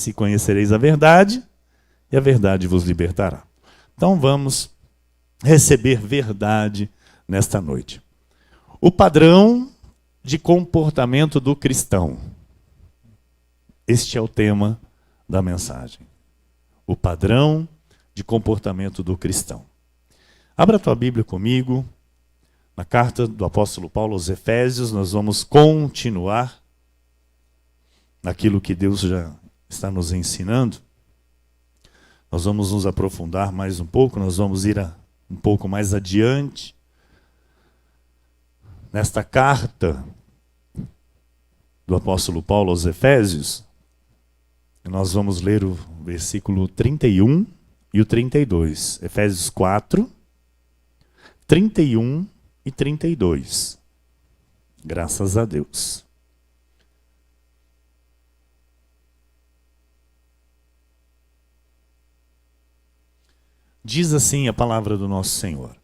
Se conhecereis a verdade, e a verdade vos libertará. Então vamos receber verdade nesta noite. O padrão de comportamento do cristão. Este é o tema da mensagem. O padrão de comportamento do cristão. Abra a tua Bíblia comigo. Na carta do apóstolo Paulo aos Efésios, nós vamos continuar naquilo que Deus já está nos ensinando. Nós vamos nos aprofundar mais um pouco, nós vamos ir um pouco mais adiante. Nesta carta do apóstolo Paulo aos Efésios, nós vamos ler o versículo 31 e o 32. Efésios 4, 31 e 32. Graças a Deus. Diz assim a palavra do nosso Senhor: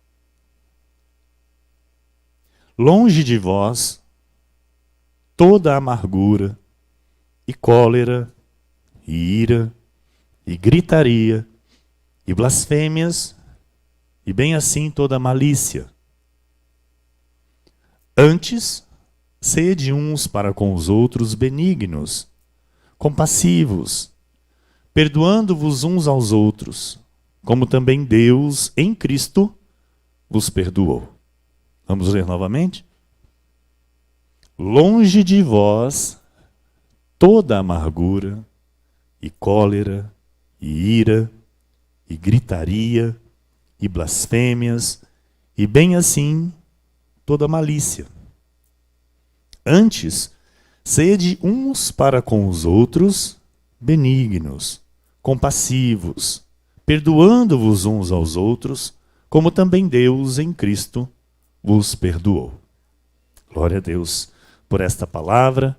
longe de vós toda amargura e cólera e ira e gritaria e blasfêmias e bem assim toda malícia. Antes, sede uns para com os outros benignos, compassivos, perdoando-vos uns aos outros, como também Deus, em Cristo, vos perdoou. Vamos ler novamente? Longe de vós toda amargura e cólera e ira e gritaria e blasfêmias e bem assim toda malícia. Antes, sede uns para com os outros benignos, compassivos, perdoando-vos uns aos outros, como também Deus em Cristo vos perdoou. Glória a Deus por esta palavra,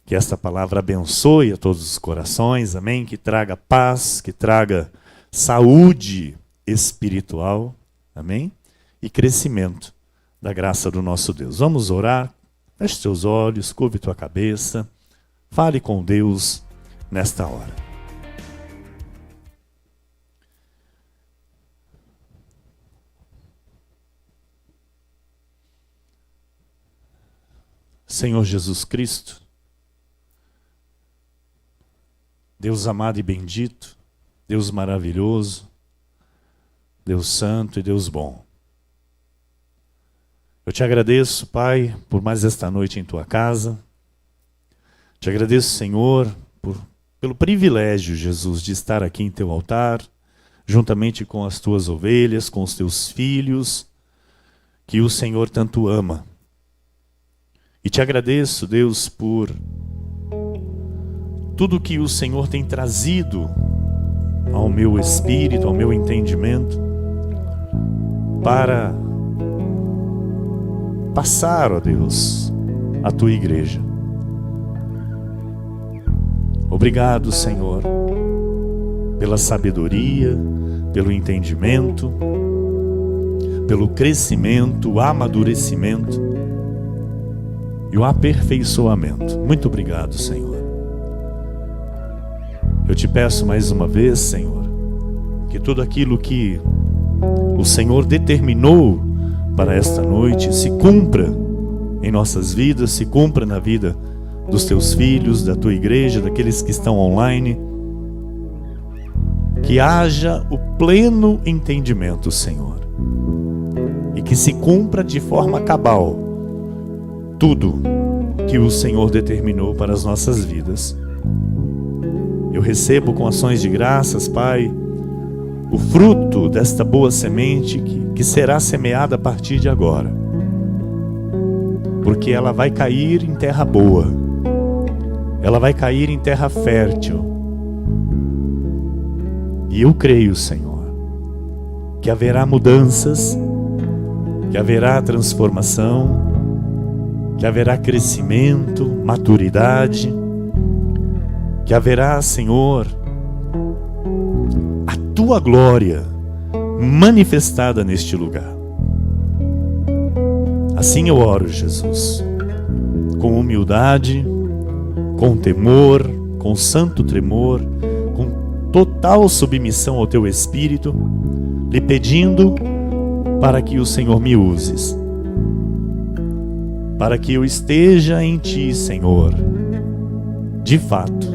que esta palavra abençoe a todos os corações, amém? Que traga paz, que traga saúde espiritual, amém? E crescimento da graça do nosso Deus. Vamos orar, feche seus olhos, curve tua cabeça, fale com Deus nesta hora. Senhor Jesus Cristo, Deus amado e bendito, Deus maravilhoso, Deus santo e Deus bom. Eu te agradeço, Pai, por mais esta noite em tua casa. Te agradeço, Senhor, pelo privilégio, Jesus, de estar aqui em teu altar, juntamente com as tuas ovelhas, com os teus filhos, que o Senhor tanto ama. E te agradeço, Deus, por tudo que o Senhor tem trazido ao meu espírito, ao meu entendimento, para passar, ó Deus, a tua igreja. Obrigado, Senhor, pela sabedoria, pelo entendimento, pelo crescimento, o amadurecimento e o aperfeiçoamento. Muito obrigado, Senhor. Eu te peço mais uma vez, Senhor, que tudo aquilo que o Senhor determinou para esta noite se cumpra em nossas vidas, se cumpra na vida dos teus filhos, da tua igreja, daqueles que estão online. Que haja o pleno entendimento, Senhor, e que se cumpra de forma cabal tudo que o Senhor determinou para as nossas vidas. Eu recebo com ações de graças, Pai, o fruto desta boa semente que será semeada a partir de agora. Porque ela vai cair em terra boa. Ela vai cair em terra fértil. E eu creio, Senhor, que haverá mudanças, que haverá transformação, que haverá crescimento, maturidade, que haverá, Senhor, a tua glória manifestada neste lugar. Assim eu oro, Jesus, com humildade, com temor, com santo tremor, com total submissão ao teu Espírito, lhe pedindo para que o Senhor me uses, para que eu esteja em ti, Senhor, de fato,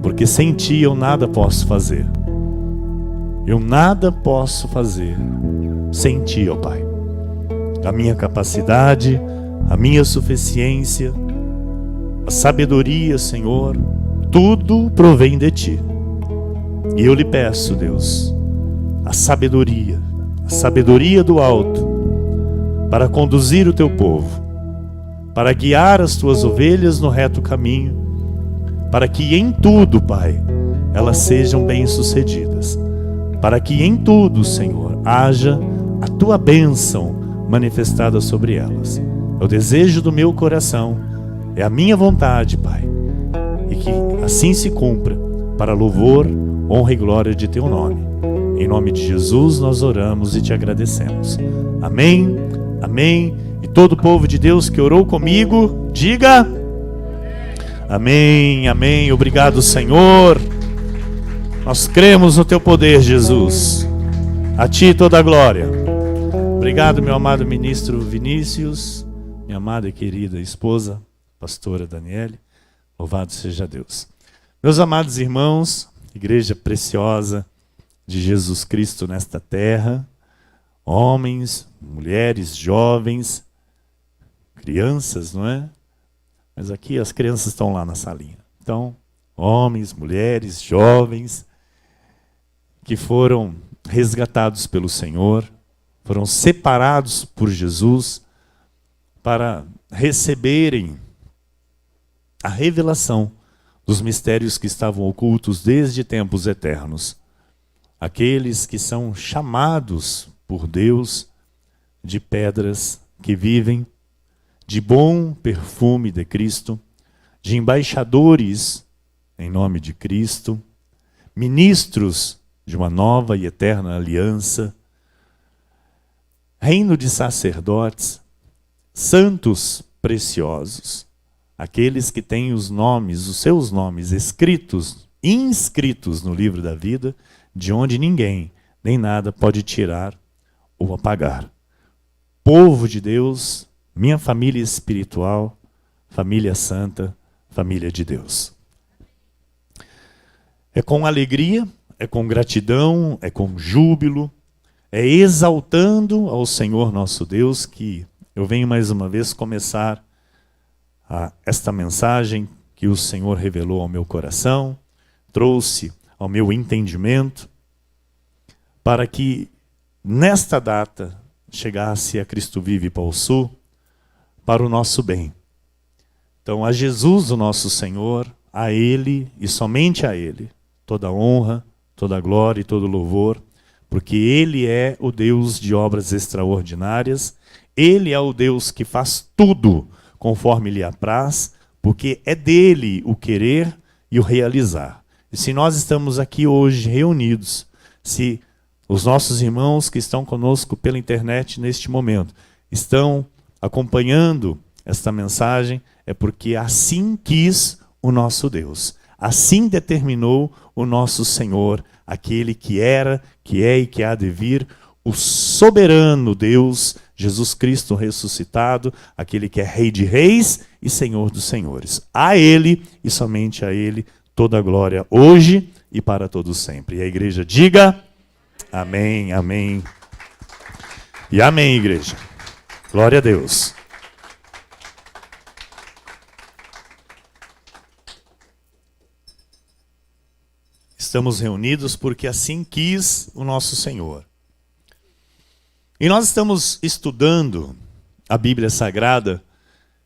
porque sem ti eu nada posso fazer. Eu nada posso fazer sem ti, ó Pai. A minha capacidade, a minha suficiência, a sabedoria, Senhor, tudo provém de ti. E eu lhe peço, Deus, a sabedoria do alto, para conduzir o teu povo, para guiar as tuas ovelhas no reto caminho, para que em tudo, Pai, elas sejam bem-sucedidas, para que em tudo, Senhor, haja a tua bênção manifestada sobre elas. É o desejo do meu coração, é a minha vontade, Pai, e que assim se cumpra, para louvor, honra e glória de teu nome. Em nome de Jesus nós oramos e te agradecemos. Amém, amém. E todo o povo de Deus que orou comigo, diga amém, amém. Obrigado, Senhor. Nós cremos no teu poder, Jesus. A ti toda a glória. Obrigado, meu amado ministro Vinícius, minha amada e querida esposa, pastora Daniele. Louvado seja Deus. Meus amados irmãos, igreja preciosa de Jesus Cristo nesta terra, homens, mulheres, jovens, crianças, não é? Mas aqui as crianças estão lá na salinha. Então, homens, mulheres, jovens, que foram resgatados pelo Senhor, foram separados por Jesus para receberem a revelação dos mistérios que estavam ocultos desde tempos eternos. Aqueles que são chamados por Deus de pedras que vivem, de bom perfume de Cristo, de embaixadores em nome de Cristo, ministros de uma nova e eterna aliança, reino de sacerdotes, santos preciosos, aqueles que têm os nomes, os seus nomes escritos, inscritos no livro da vida, de onde ninguém, nem nada pode tirar ou apagar. Povo de Deus, minha família espiritual, família santa, família de Deus. É com alegria, é com gratidão, é com júbilo, é exaltando ao Senhor nosso Deus que eu venho mais uma vez começar esta mensagem que o Senhor revelou ao meu coração, trouxe ao meu entendimento, para que nesta data chegasse a Cristo Vive e Pão Sul para o nosso bem. Então, a Jesus, o nosso Senhor, a Ele e somente a Ele, toda honra, toda glória e todo louvor, porque Ele é o Deus de obras extraordinárias, Ele é o Deus que faz tudo conforme lhe apraz, porque é dele o querer e o realizar. E se nós estamos aqui hoje reunidos, se os nossos irmãos que estão conosco pela internet neste momento estão acompanhando esta mensagem, é porque assim quis o nosso Deus. Assim determinou o nosso Senhor, aquele que era, que é e que há de vir, o soberano Deus, Jesus Cristo ressuscitado, aquele que é Rei de reis e Senhor dos senhores. A Ele e somente a Ele toda a glória hoje e para todos sempre. E a igreja diga amém, amém e amém, igreja. Glória a Deus. Estamos reunidos porque assim quis o nosso Senhor. E nós estamos estudando a Bíblia Sagrada,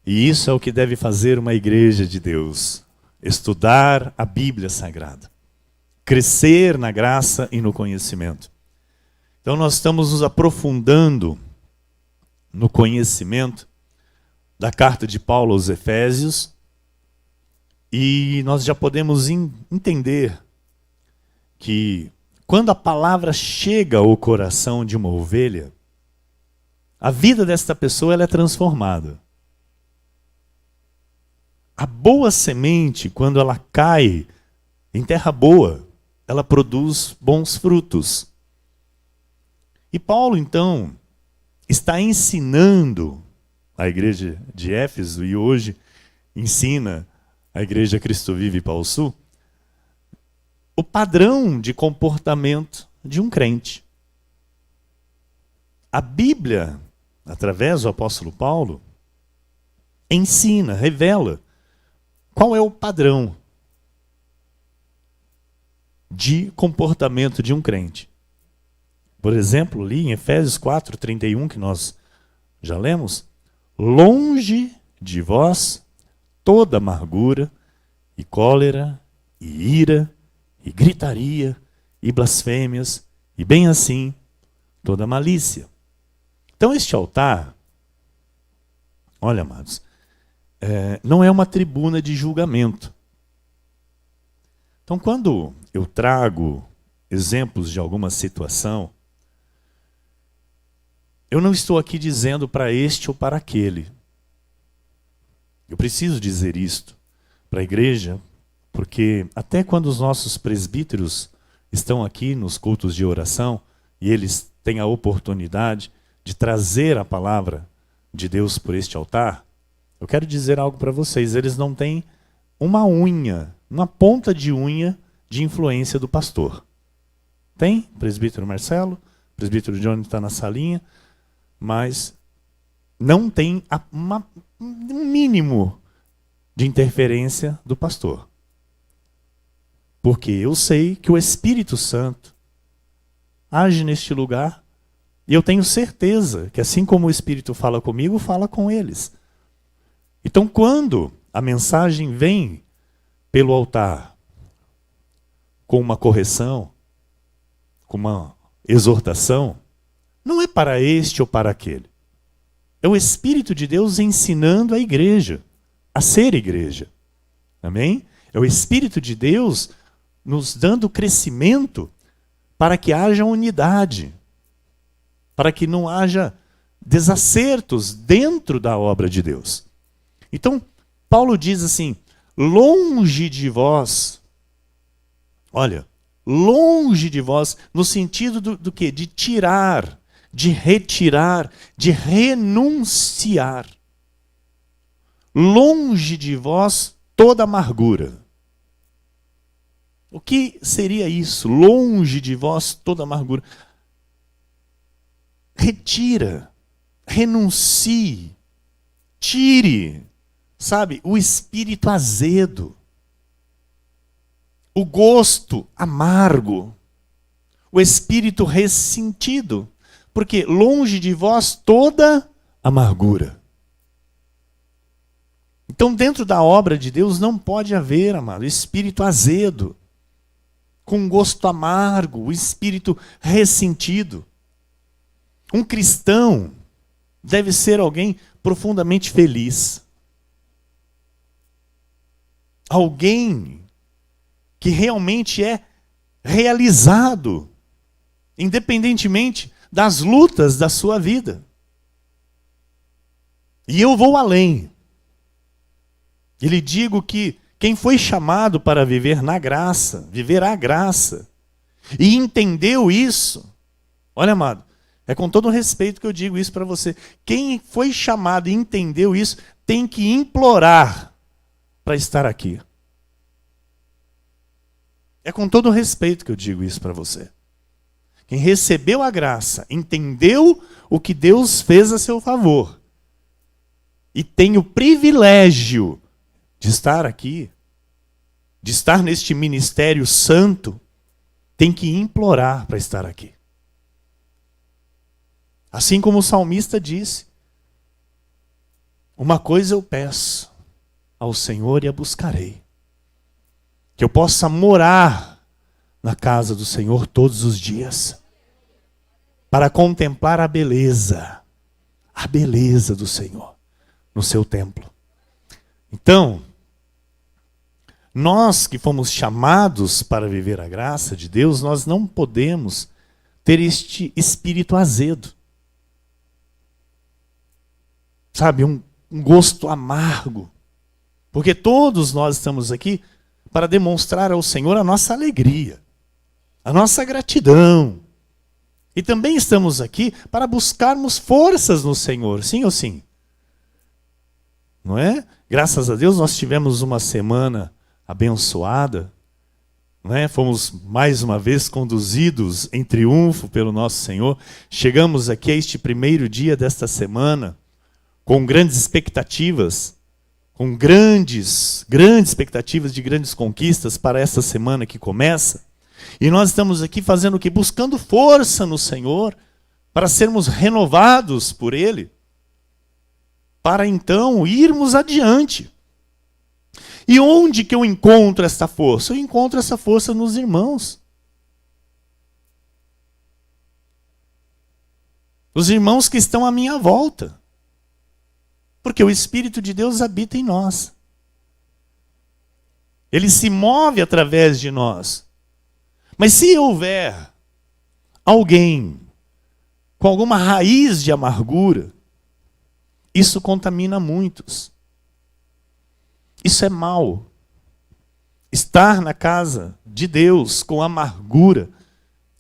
e isso é o que deve fazer uma igreja de Deus. Estudar a Bíblia Sagrada. Crescer na graça e no conhecimento. Então nós estamos nos aprofundando no conhecimento da carta de Paulo aos Efésios, e nós já podemos entender que quando a palavra chega ao coração de uma ovelha, a vida desta pessoa ela é transformada. A boa semente, quando ela cai em terra boa, ela produz bons frutos. E Paulo, então, está ensinando a igreja de Éfeso, e hoje ensina a igreja Cristo Vive Pau Sul, o padrão de comportamento de um crente. A Bíblia, através do apóstolo Paulo, ensina, revela qual é o padrão de comportamento de um crente. Por exemplo, ali em Efésios 4:31, que nós já lemos, longe de vós toda amargura e cólera e ira e gritaria e blasfêmias e bem assim toda malícia. Então este altar, olha, amados, não é uma tribuna de julgamento. Então, quando eu trago exemplos de alguma situação, eu não estou aqui dizendo para este ou para aquele. Eu preciso dizer isto para a igreja, porque até quando os nossos presbíteros estão aqui nos cultos de oração, e eles têm a oportunidade de trazer a palavra de Deus por este altar, eu quero dizer algo para vocês, eles não têm uma unha, uma ponta de unha de influência do pastor. Tem? Presbítero Marcelo, presbítero Johnny está na salinha, mas não tem um mínimo de interferência do pastor. Porque eu sei que o Espírito Santo age neste lugar, e eu tenho certeza que assim como o Espírito fala comigo, fala com eles. Então, quando a mensagem vem pelo altar com uma correção, com uma exortação, não é para este ou para aquele. É o Espírito de Deus ensinando a igreja a ser igreja. Amém? É o Espírito de Deus nos dando crescimento para que haja unidade, para que não haja desacertos dentro da obra de Deus. Então, Paulo diz assim, longe de vós, olha, longe de vós, no sentido do quê? De tirar, de retirar, de renunciar. Longe de vós toda amargura. O que seria isso? Longe de vós toda amargura. Retira, renuncie, tire, sabe, o espírito azedo, o gosto amargo, o espírito ressentido, porque longe de vós toda amargura. Então, dentro da obra de Deus não pode haver, amado, espírito azedo, com gosto amargo, o espírito ressentido. Um cristão deve ser alguém profundamente feliz. Alguém que realmente é realizado, independentemente das lutas da sua vida. E eu vou além. E lhe digo que quem foi chamado para viver na graça, viver a graça, e entendeu isso, olha, amado, é com todo respeito que eu digo isso para você. Quem foi chamado e entendeu isso, tem que implorar para estar aqui. É com todo respeito que eu digo isso para você. Quem recebeu a graça, entendeu o que Deus fez a seu favor, e tem o privilégio de estar aqui, de estar neste ministério santo, tem que implorar para estar aqui. Assim como o salmista disse, uma coisa eu peço ao Senhor e a buscarei, que eu possa morar na casa do Senhor todos os dias, para contemplar a beleza do Senhor no seu templo. Então, nós que fomos chamados para viver a graça de Deus, nós não podemos ter este espírito azedo. Sabe, um gosto amargo. Porque todos nós estamos aqui para demonstrar ao Senhor a nossa alegria, a nossa gratidão. E também estamos aqui para buscarmos forças no Senhor, sim ou sim? Não é? Graças a Deus nós tivemos uma semana abençoada, não é? Fomos mais uma vez conduzidos em triunfo pelo nosso Senhor. Chegamos aqui a este primeiro dia desta semana com grandes expectativas, com grandes expectativas de grandes conquistas para esta semana que começa. E nós estamos aqui fazendo o quê? Buscando força no Senhor para sermos renovados por Ele, para então irmos adiante. E onde que eu encontro esta força? Eu encontro essa força nos irmãos. Os irmãos que estão à minha volta. Porque o Espírito de Deus habita em nós. Ele se move através de nós. Mas se houver alguém com alguma raiz de amargura, isso contamina muitos. Isso é mal. Estar na casa de Deus com amargura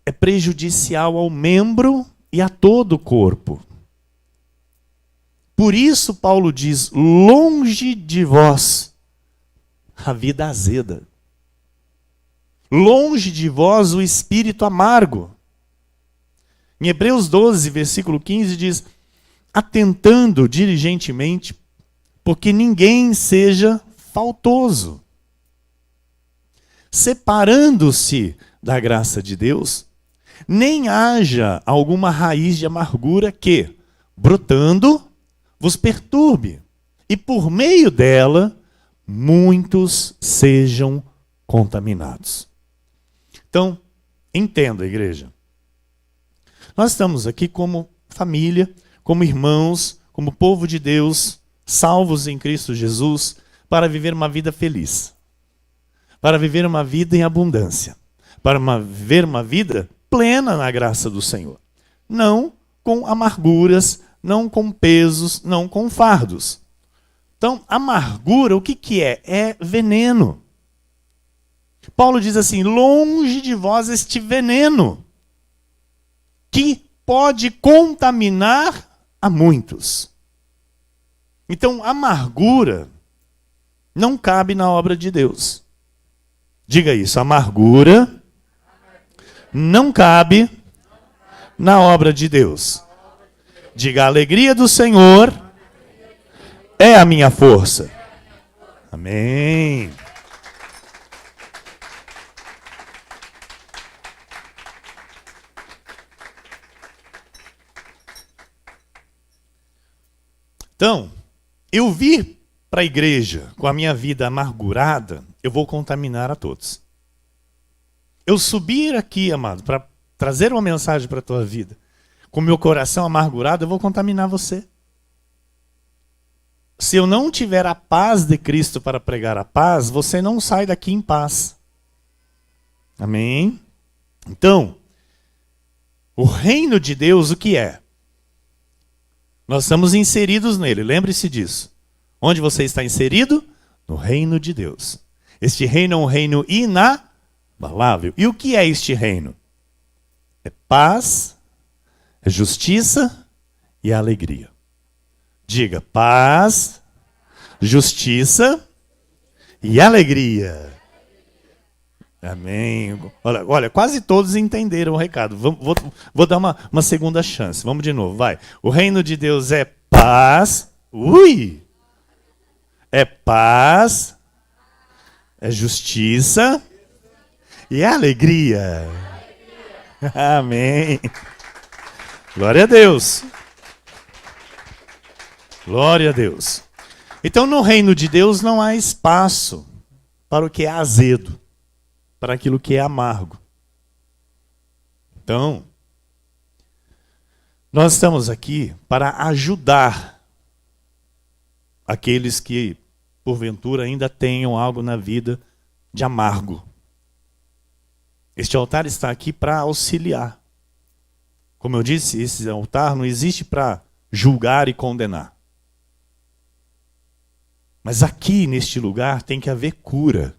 é prejudicial ao membro e a todo o corpo. Por isso Paulo diz, longe de vós a vida azeda. Longe de vós o espírito amargo. Em Hebreus 12, versículo 15 diz, atentando diligentemente, porque ninguém seja faltoso, separando-se da graça de Deus, nem haja alguma raiz de amargura que, brotando, vos perturbe, e por meio dela, muitos sejam contaminados. Então, entenda, igreja. Nós estamos aqui como família, como irmãos, como povo de Deus, salvos em Cristo Jesus, para viver uma vida feliz. Para viver uma vida em abundância. Para viver uma vida plena na graça do Senhor. Não com amarguras, não com pesos, não com fardos. Então, amargura, o que é? É veneno. Paulo diz assim, longe de vós este veneno, que pode contaminar a muitos. Então, amargura não cabe na obra de Deus. Diga isso, amargura não cabe na obra de Deus. Diga, a alegria do Senhor é a minha força. Amém. Então, eu vir para a igreja com a minha vida amargurada, eu vou contaminar a todos. Eu subir aqui, amado, para trazer uma mensagem para a tua vida, com meu coração amargurado, eu vou contaminar você. Se eu não tiver a paz de Cristo para pregar a paz, você não sai daqui em paz. Amém? Então, o reino de Deus, o que é? Nós estamos inseridos nele, lembre-se disso. Onde você está inserido? No reino de Deus. Este reino é um reino inabalável. E o que é este reino? É paz, é justiça e alegria. Diga, paz, justiça e alegria. Amém. Olha, quase todos entenderam o recado. Vou dar uma segunda chance. Vamos de novo, vai. O reino de Deus é paz. É paz, é justiça e é alegria. Amém. Glória a Deus. Glória a Deus. Então, no reino de Deus não há espaço para o que é azedo, para aquilo que é amargo. Então, nós estamos aqui para ajudar aqueles que, porventura, ainda tenham algo na vida de amargo. Este altar está aqui para auxiliar. Como eu disse, esse altar não existe para julgar e condenar. Mas aqui, neste lugar, tem que haver cura.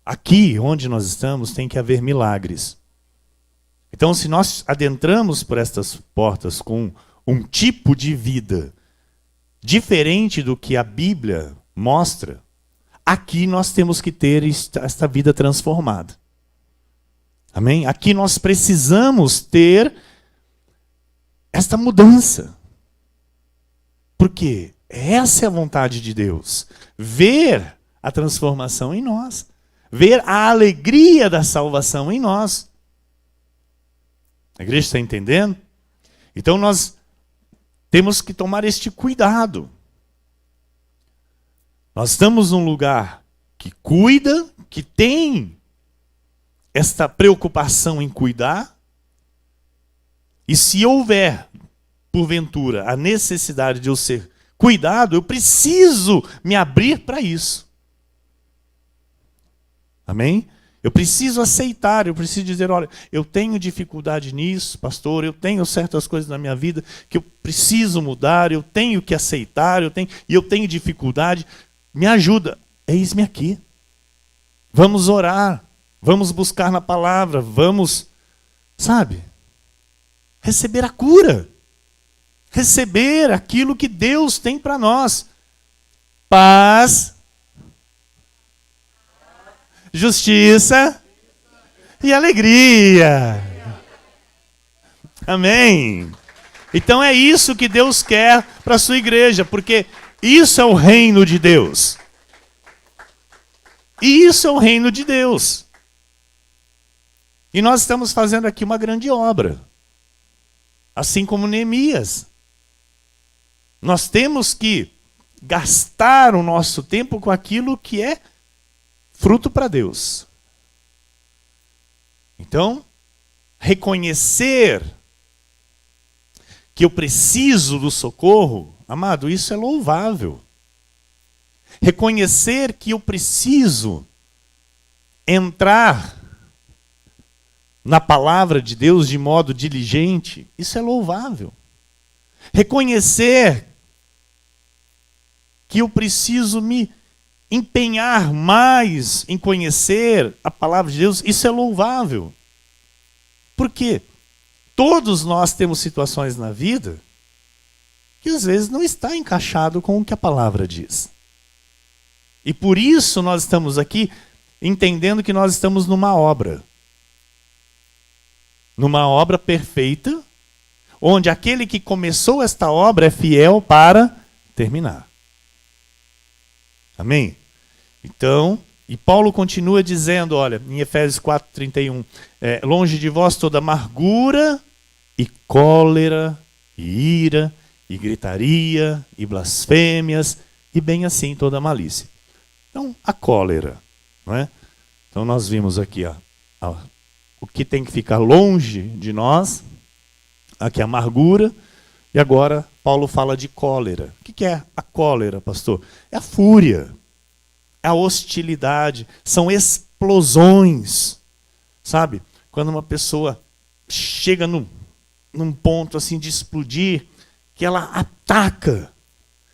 Aqui, onde nós estamos, tem que haver milagres. Então, se nós adentramos por estas portas com um tipo de vida diferente do que a Bíblia mostra, aqui nós temos que ter esta vida transformada. Amém? Aqui nós precisamos ter esta mudança. Porque essa é a vontade de Deus. Ver a transformação em nós. Ver a alegria da salvação em nós. A igreja está entendendo? Então nós temos que tomar este cuidado. Nós estamos num lugar que cuida, que tem esta preocupação em cuidar. E se houver, porventura, a necessidade de eu ser cuidado, eu preciso me abrir para isso. Amém? Eu preciso aceitar, eu preciso dizer, olha, eu tenho dificuldade nisso, pastor, eu tenho certas coisas na minha vida que eu preciso mudar, eu tenho que aceitar, eu tenho dificuldade. Me ajuda, eis-me aqui. Vamos orar, vamos buscar na palavra, vamos, sabe, receber a cura. Receber aquilo que Deus tem para nós. Paz, justiça e alegria. Amém. Então é isso que Deus quer para a sua igreja, porque isso é o reino de Deus. E isso é o reino de Deus. E nós estamos fazendo aqui uma grande obra. Assim como Neemias. Nós temos que gastar o nosso tempo com aquilo que é fruto para Deus. Então, reconhecer que eu preciso do socorro, amado, isso é louvável. Reconhecer que eu preciso entrar na palavra de Deus de modo diligente, isso é louvável. Reconhecer que eu preciso me empenhar mais em conhecer a palavra de Deus, isso é louvável. Por quê? Todos nós temos situações na vida que às vezes não está encaixado com o que a palavra diz. E por isso nós estamos aqui entendendo que nós estamos numa obra. Numa obra perfeita, onde aquele que começou esta obra é fiel para terminar. Amém? Então, e Paulo continua dizendo, olha, em Efésios 4:31, longe de vós toda amargura e cólera e ira e gritaria e blasfêmias e bem assim toda malícia. Então, a cólera, não é? Então nós vimos aqui, o que tem que ficar longe de nós, aqui a amargura, e agora Paulo fala de cólera. O que é a cólera, pastor? É a fúria, é a hostilidade, são explosões, sabe? Quando uma pessoa chega num ponto assim de explodir, que ela ataca,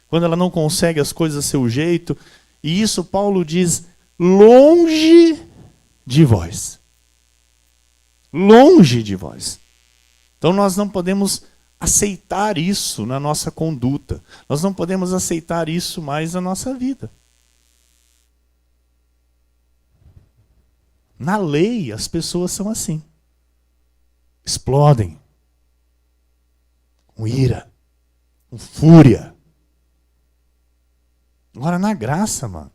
quando ela não consegue as coisas a seu jeito, e isso Paulo diz, longe de vós. Longe de vós. Então nós não podemos aceitar isso na nossa conduta. Nós não podemos aceitar isso mais na nossa vida. Na lei, as pessoas são assim. Explodem. Com ira. Com fúria. Agora, na graça, mano.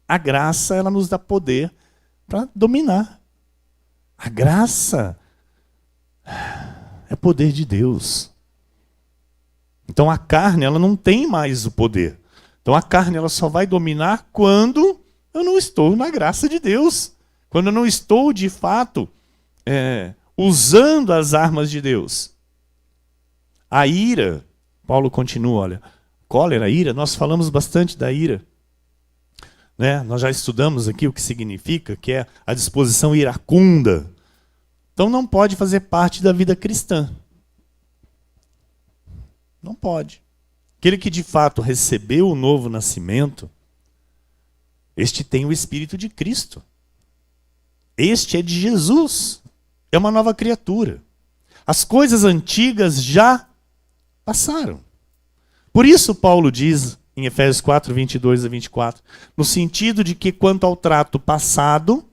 A graça, ela nos dá poder para dominar. A graça é poder de Deus. Então a carne, ela não tem mais o poder. Então a carne, ela só vai dominar quando eu não estou na graça de Deus. Quando eu não estou, de fato, usando as armas de Deus. A ira, Paulo continua, olha, cólera, ira, nós falamos bastante da ira. Né? Nós já estudamos aqui o que significa, que é a disposição iracunda. Então não pode fazer parte da vida cristã. Não pode. aquele que de fato recebeu o novo nascimento, este tem o Espírito de Cristo. Este é de Jesus. É uma nova criatura. As coisas antigas já passaram. Por isso Paulo diz em Efésios 4, 22 a 24, no sentido de que quanto ao trato passado,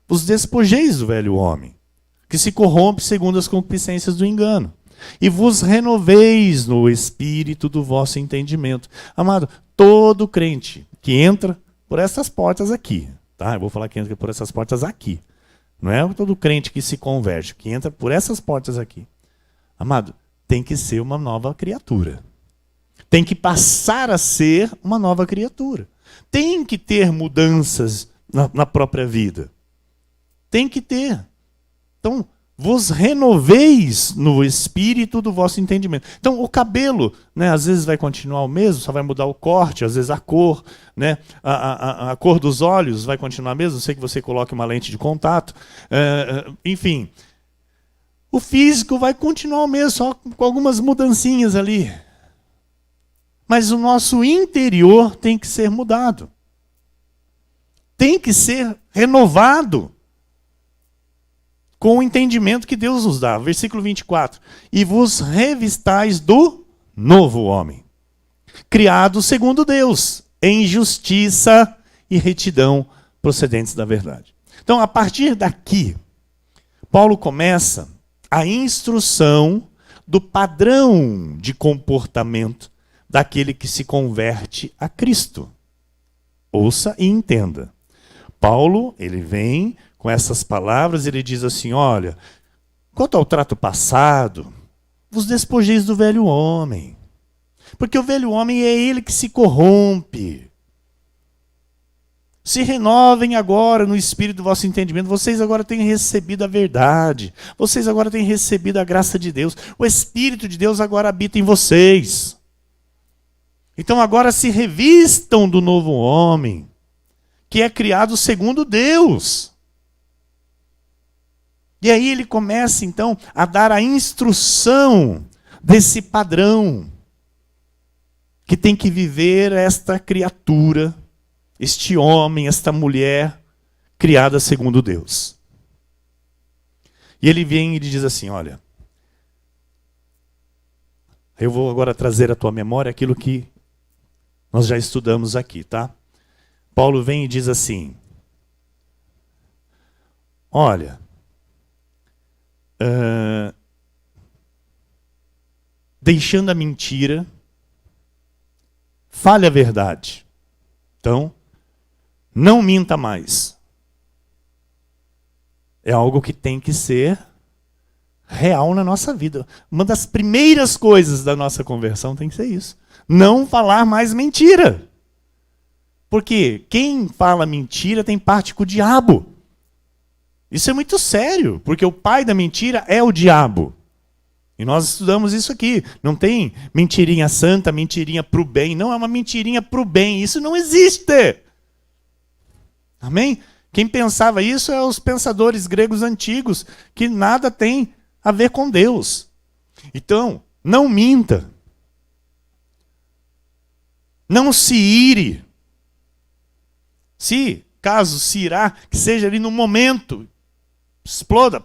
vos despojeis do velho homem, que se corrompe segundo as concupiscências do engano, e vos renoveis no espírito do vosso entendimento. Amado, todo crente que entra por essas portas aqui, tá? Eu vou falar que entra por essas portas aqui. Não é todo crente que se converte, que entra por essas portas aqui. Amado, tem que ser uma nova criatura. Tem que passar a ser uma nova criatura. Tem que ter mudanças na própria vida. Tem que ter. Então, vos renoveis no espírito do vosso entendimento. Então, o cabelo, né, às vezes vai continuar o mesmo, só vai mudar o corte, às vezes a cor, né, a cor dos olhos vai continuar a mesma, eu sei que você coloque uma lente de contato, enfim. O físico vai continuar o mesmo, só com algumas mudancinhas ali. Mas o nosso interior tem que ser mudado. Tem que ser renovado com o entendimento que Deus nos dá. Versículo 24. E vos revistais do novo homem, criado segundo Deus, em justiça e retidão procedentes da verdade. Então, a partir daqui, Paulo começa a instrução do padrão de comportamento daquele que se converte a Cristo. Ouça e entenda. Paulo, ele vem com essas palavras, ele diz assim, olha, quanto ao trato passado, vos despojeis do velho homem. Porque o velho homem é ele que se corrompe. Se renovem agora no espírito do vosso entendimento. Vocês agora têm recebido a verdade. Vocês agora têm recebido a graça de Deus. O Espírito de Deus agora habita em vocês. Então agora se revistam do novo homem, que é criado segundo Deus. E aí ele começa então a dar a instrução desse padrão que tem que viver esta criatura, este homem, esta mulher criada segundo Deus. E ele vem e ele diz assim, olha, eu vou agora trazer à tua memória aquilo que nós já estudamos aqui, tá? Paulo vem e diz assim, olha, deixando a mentira, fale a verdade. Então, não minta mais. É algo que tem que ser real na nossa vida. Uma das primeiras coisas da nossa conversão tem que ser isso. Não falar mais mentira. Porque quem fala mentira tem parte com o diabo. Isso é muito sério, porque o pai da mentira é o diabo. E nós estudamos isso aqui. Não tem mentirinha santa, mentirinha para o bem. Não, é uma mentirinha para o bem. Isso não existe. Amém? Quem pensava isso é os pensadores gregos antigos, que nada tem a ver com Deus. Então, não minta. Não se ire. Se, caso se irá, que seja ali no momento, exploda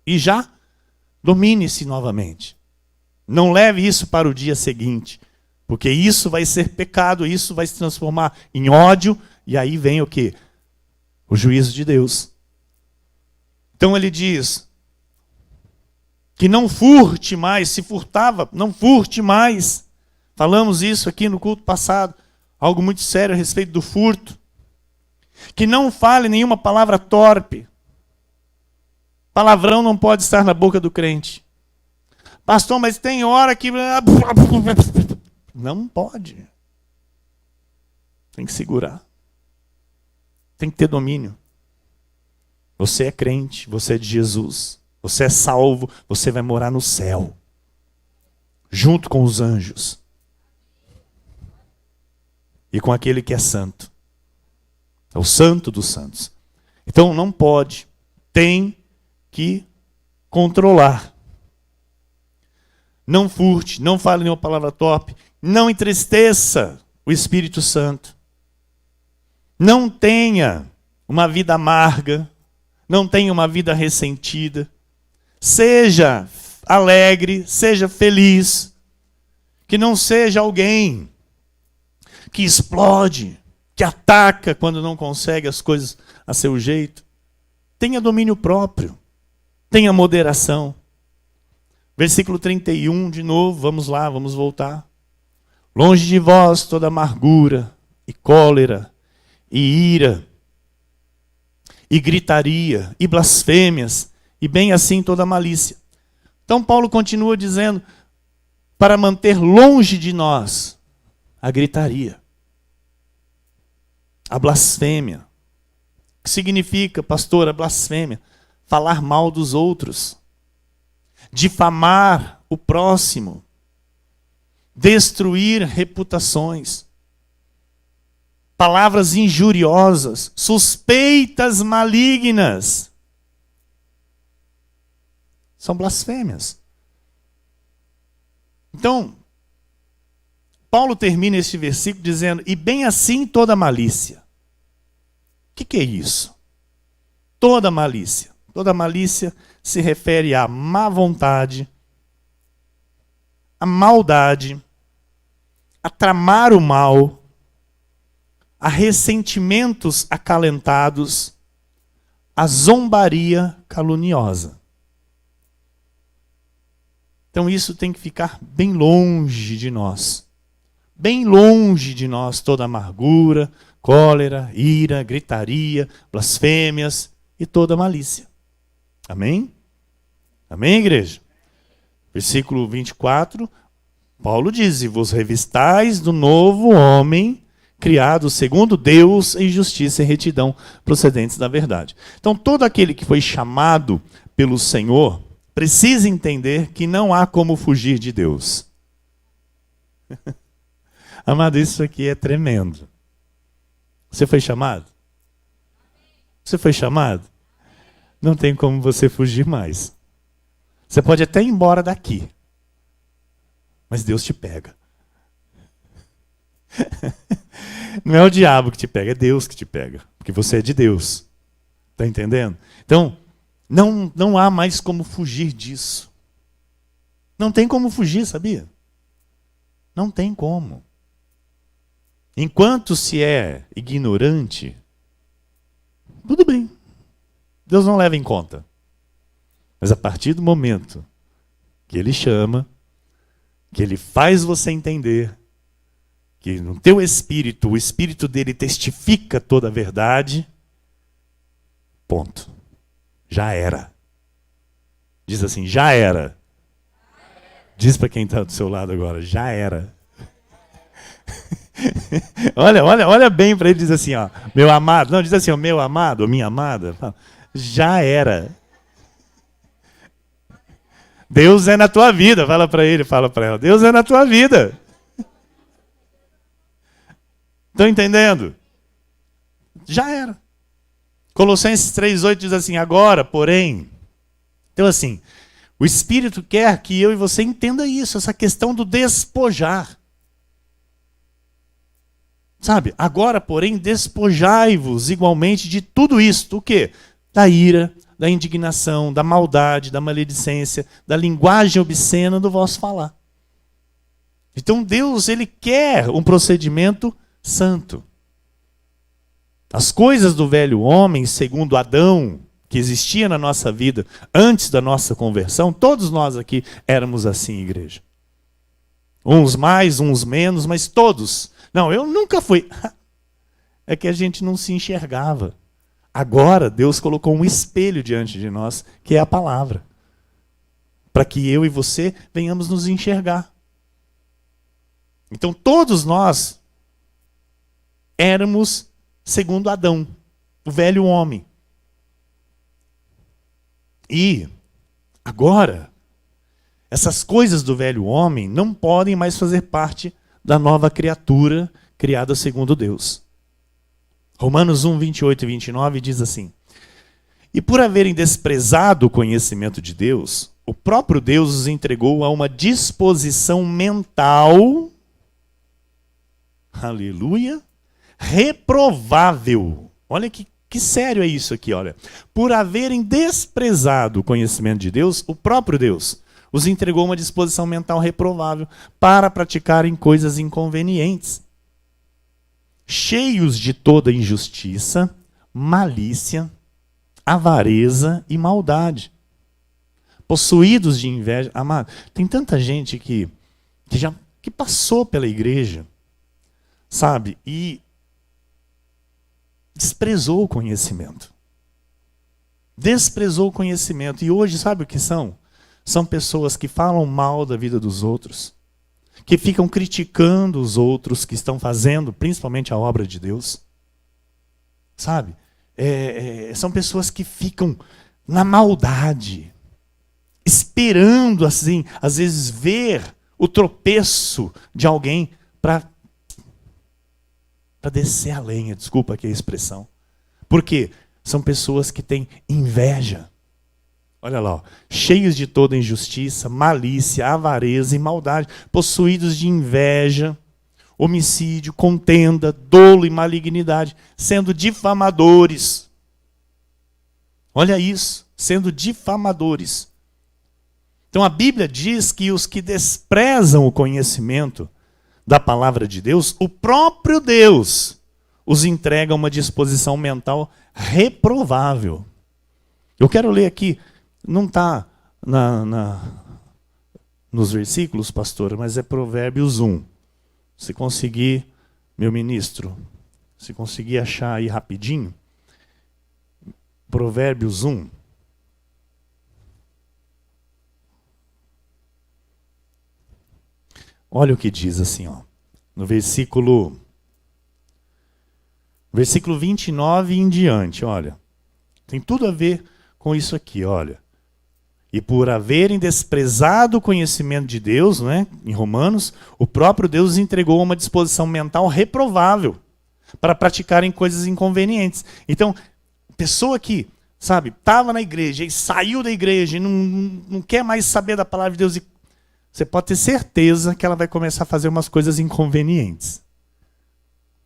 e já domine-se novamente. Não leve isso para o dia seguinte, porque isso vai ser pecado, isso vai se transformar em ódio, e aí vem o quê? O juízo de Deus. Então ele diz que não furte mais, se furtava, não furte mais. Falamos isso aqui no culto passado, algo muito sério a respeito do furto. Que não fale nenhuma palavra torpe. Palavrão não pode estar na boca do crente. Pastor, mas tem hora que... Não pode. Tem que segurar. Tem que ter domínio. Você é crente, você é de Jesus. Você é salvo, você vai morar no céu. Junto com os anjos. E com aquele que é santo. É o santo dos santos. Então não pode. Tem que controlar. Não furte, não fale nenhuma palavra torpe, Não entristeça o Espírito Santo. Não tenha uma vida amarga. Não tenha uma vida ressentida. Seja alegre, seja feliz. Que não seja alguém que explode, que ataca quando não consegue as coisas a seu jeito. Tenha domínio próprio. Tenha moderação. Versículo 31, de novo, vamos lá, vamos voltar. Longe de vós toda amargura e cólera e ira e gritaria e blasfêmias e bem assim toda malícia. Então Paulo continua dizendo, para manter longe de nós a gritaria, a blasfêmia. O que significa, pastor, a blasfêmia? Falar mal dos outros, difamar o próximo, destruir reputações, palavras injuriosas, suspeitas malignas. São blasfêmias. Então, Paulo termina este versículo dizendo, e bem assim toda malícia. O que é isso? Toda malícia. Toda malícia se refere à má vontade, à maldade, a tramar o mal, a ressentimentos acalentados, a zombaria caluniosa. Então isso tem que ficar bem longe de nós. Bem longe de nós toda amargura, cólera, ira, gritaria, blasfêmias e toda malícia. Amém? Amém, igreja? Versículo 24, Paulo diz, e vos revistais do novo homem, criado segundo Deus em justiça e retidão, procedentes da verdade. Então todo aquele que foi chamado pelo Senhor, precisa entender que não há como fugir de Deus. Amado, isso aqui é tremendo. Você foi chamado? Você foi chamado? Não tem como você fugir mais. Você pode até ir embora daqui, mas Deus te pega. Não é o diabo que te pega, é Deus que te pega, porque você é de Deus. Está entendendo? Então, não há mais como fugir disso. Não tem como fugir, sabia? Não tem como. Enquanto se é ignorante, tudo bem. Deus não leva em conta. Mas a partir do momento que Ele chama, que Ele faz você entender, que no teu espírito, o espírito dele testifica toda a verdade, ponto. Já era. Diz assim, já era. Diz para quem está do seu lado agora, já era. olha bem para ele, diz assim, ó, meu amado. Não, diz assim, ó, meu amado, ou minha amada. Já era. Deus é na tua vida. Fala para ele, fala para ela. Deus é na tua vida. Estão entendendo? Já era. Colossenses 3,8 diz assim, agora, porém. Então assim, o Espírito quer que eu e você entenda isso, essa questão do despojar. Sabe? Agora, porém, despojai-vos igualmente de tudo isto. O quê? Da ira, da indignação, da maldade, da maledicência, da linguagem obscena do vosso falar. Então Deus, Ele quer um procedimento santo. As coisas do velho homem, segundo Adão, que existia na nossa vida antes da nossa conversão, todos nós aqui éramos assim, igreja. Uns mais, uns menos, mas todos. Não, eu nunca fui. É que a gente não se enxergava. Agora Deus colocou um espelho diante de nós, que é a palavra. Para que eu e você venhamos nos enxergar. Então todos nós éramos segundo Adão, o velho homem. E agora, essas coisas do velho homem não podem mais fazer parte da nova criatura criada segundo Deus. Romanos 1, 28 e 29 diz assim, e por haverem desprezado o conhecimento de Deus, o próprio Deus os entregou a uma disposição mental aleluia, reprovável. Olha que sério é isso aqui, olha. Por haverem desprezado o conhecimento de Deus, o próprio Deus os entregou uma disposição mental reprovável para praticarem coisas inconvenientes, cheios de toda injustiça, malícia, avareza e maldade, possuídos de inveja. Amado, tem tanta gente que passou pela igreja, sabe, e desprezou o conhecimento. Desprezou o conhecimento. E hoje, sabe o que são? São pessoas que falam mal da vida dos outros, que ficam criticando os outros que estão fazendo, principalmente a obra de Deus. Sabe? São pessoas que ficam na maldade, esperando, assim, às vezes ver o tropeço de alguém para descer a lenha, desculpa aqui a expressão. Por quê? São pessoas que têm inveja. Olha lá, ó, cheios de toda injustiça, malícia, avareza e maldade, possuídos de inveja, homicídio, contenda, dolo e malignidade, sendo difamadores. Olha isso, sendo difamadores. Então a Bíblia diz que os que desprezam o conhecimento da palavra de Deus, o próprio Deus os entrega a uma disposição mental reprovável. Eu quero ler aqui, não está nos versículos, pastor, mas é Provérbios 1. Se conseguir, meu ministro, se conseguir achar aí rapidinho, Provérbios 1. Olha o que diz assim, ó, no versículo 29 em diante, olha. Tem tudo a ver com isso aqui, olha. E por haverem desprezado o conhecimento de Deus, né, em Romanos, o próprio Deus os entregou a uma disposição mental reprovável para praticarem coisas inconvenientes. Então, pessoa que, sabe, estava na igreja e saiu da igreja e não quer mais saber da palavra de Deus, e você pode ter certeza que ela vai começar a fazer umas coisas inconvenientes.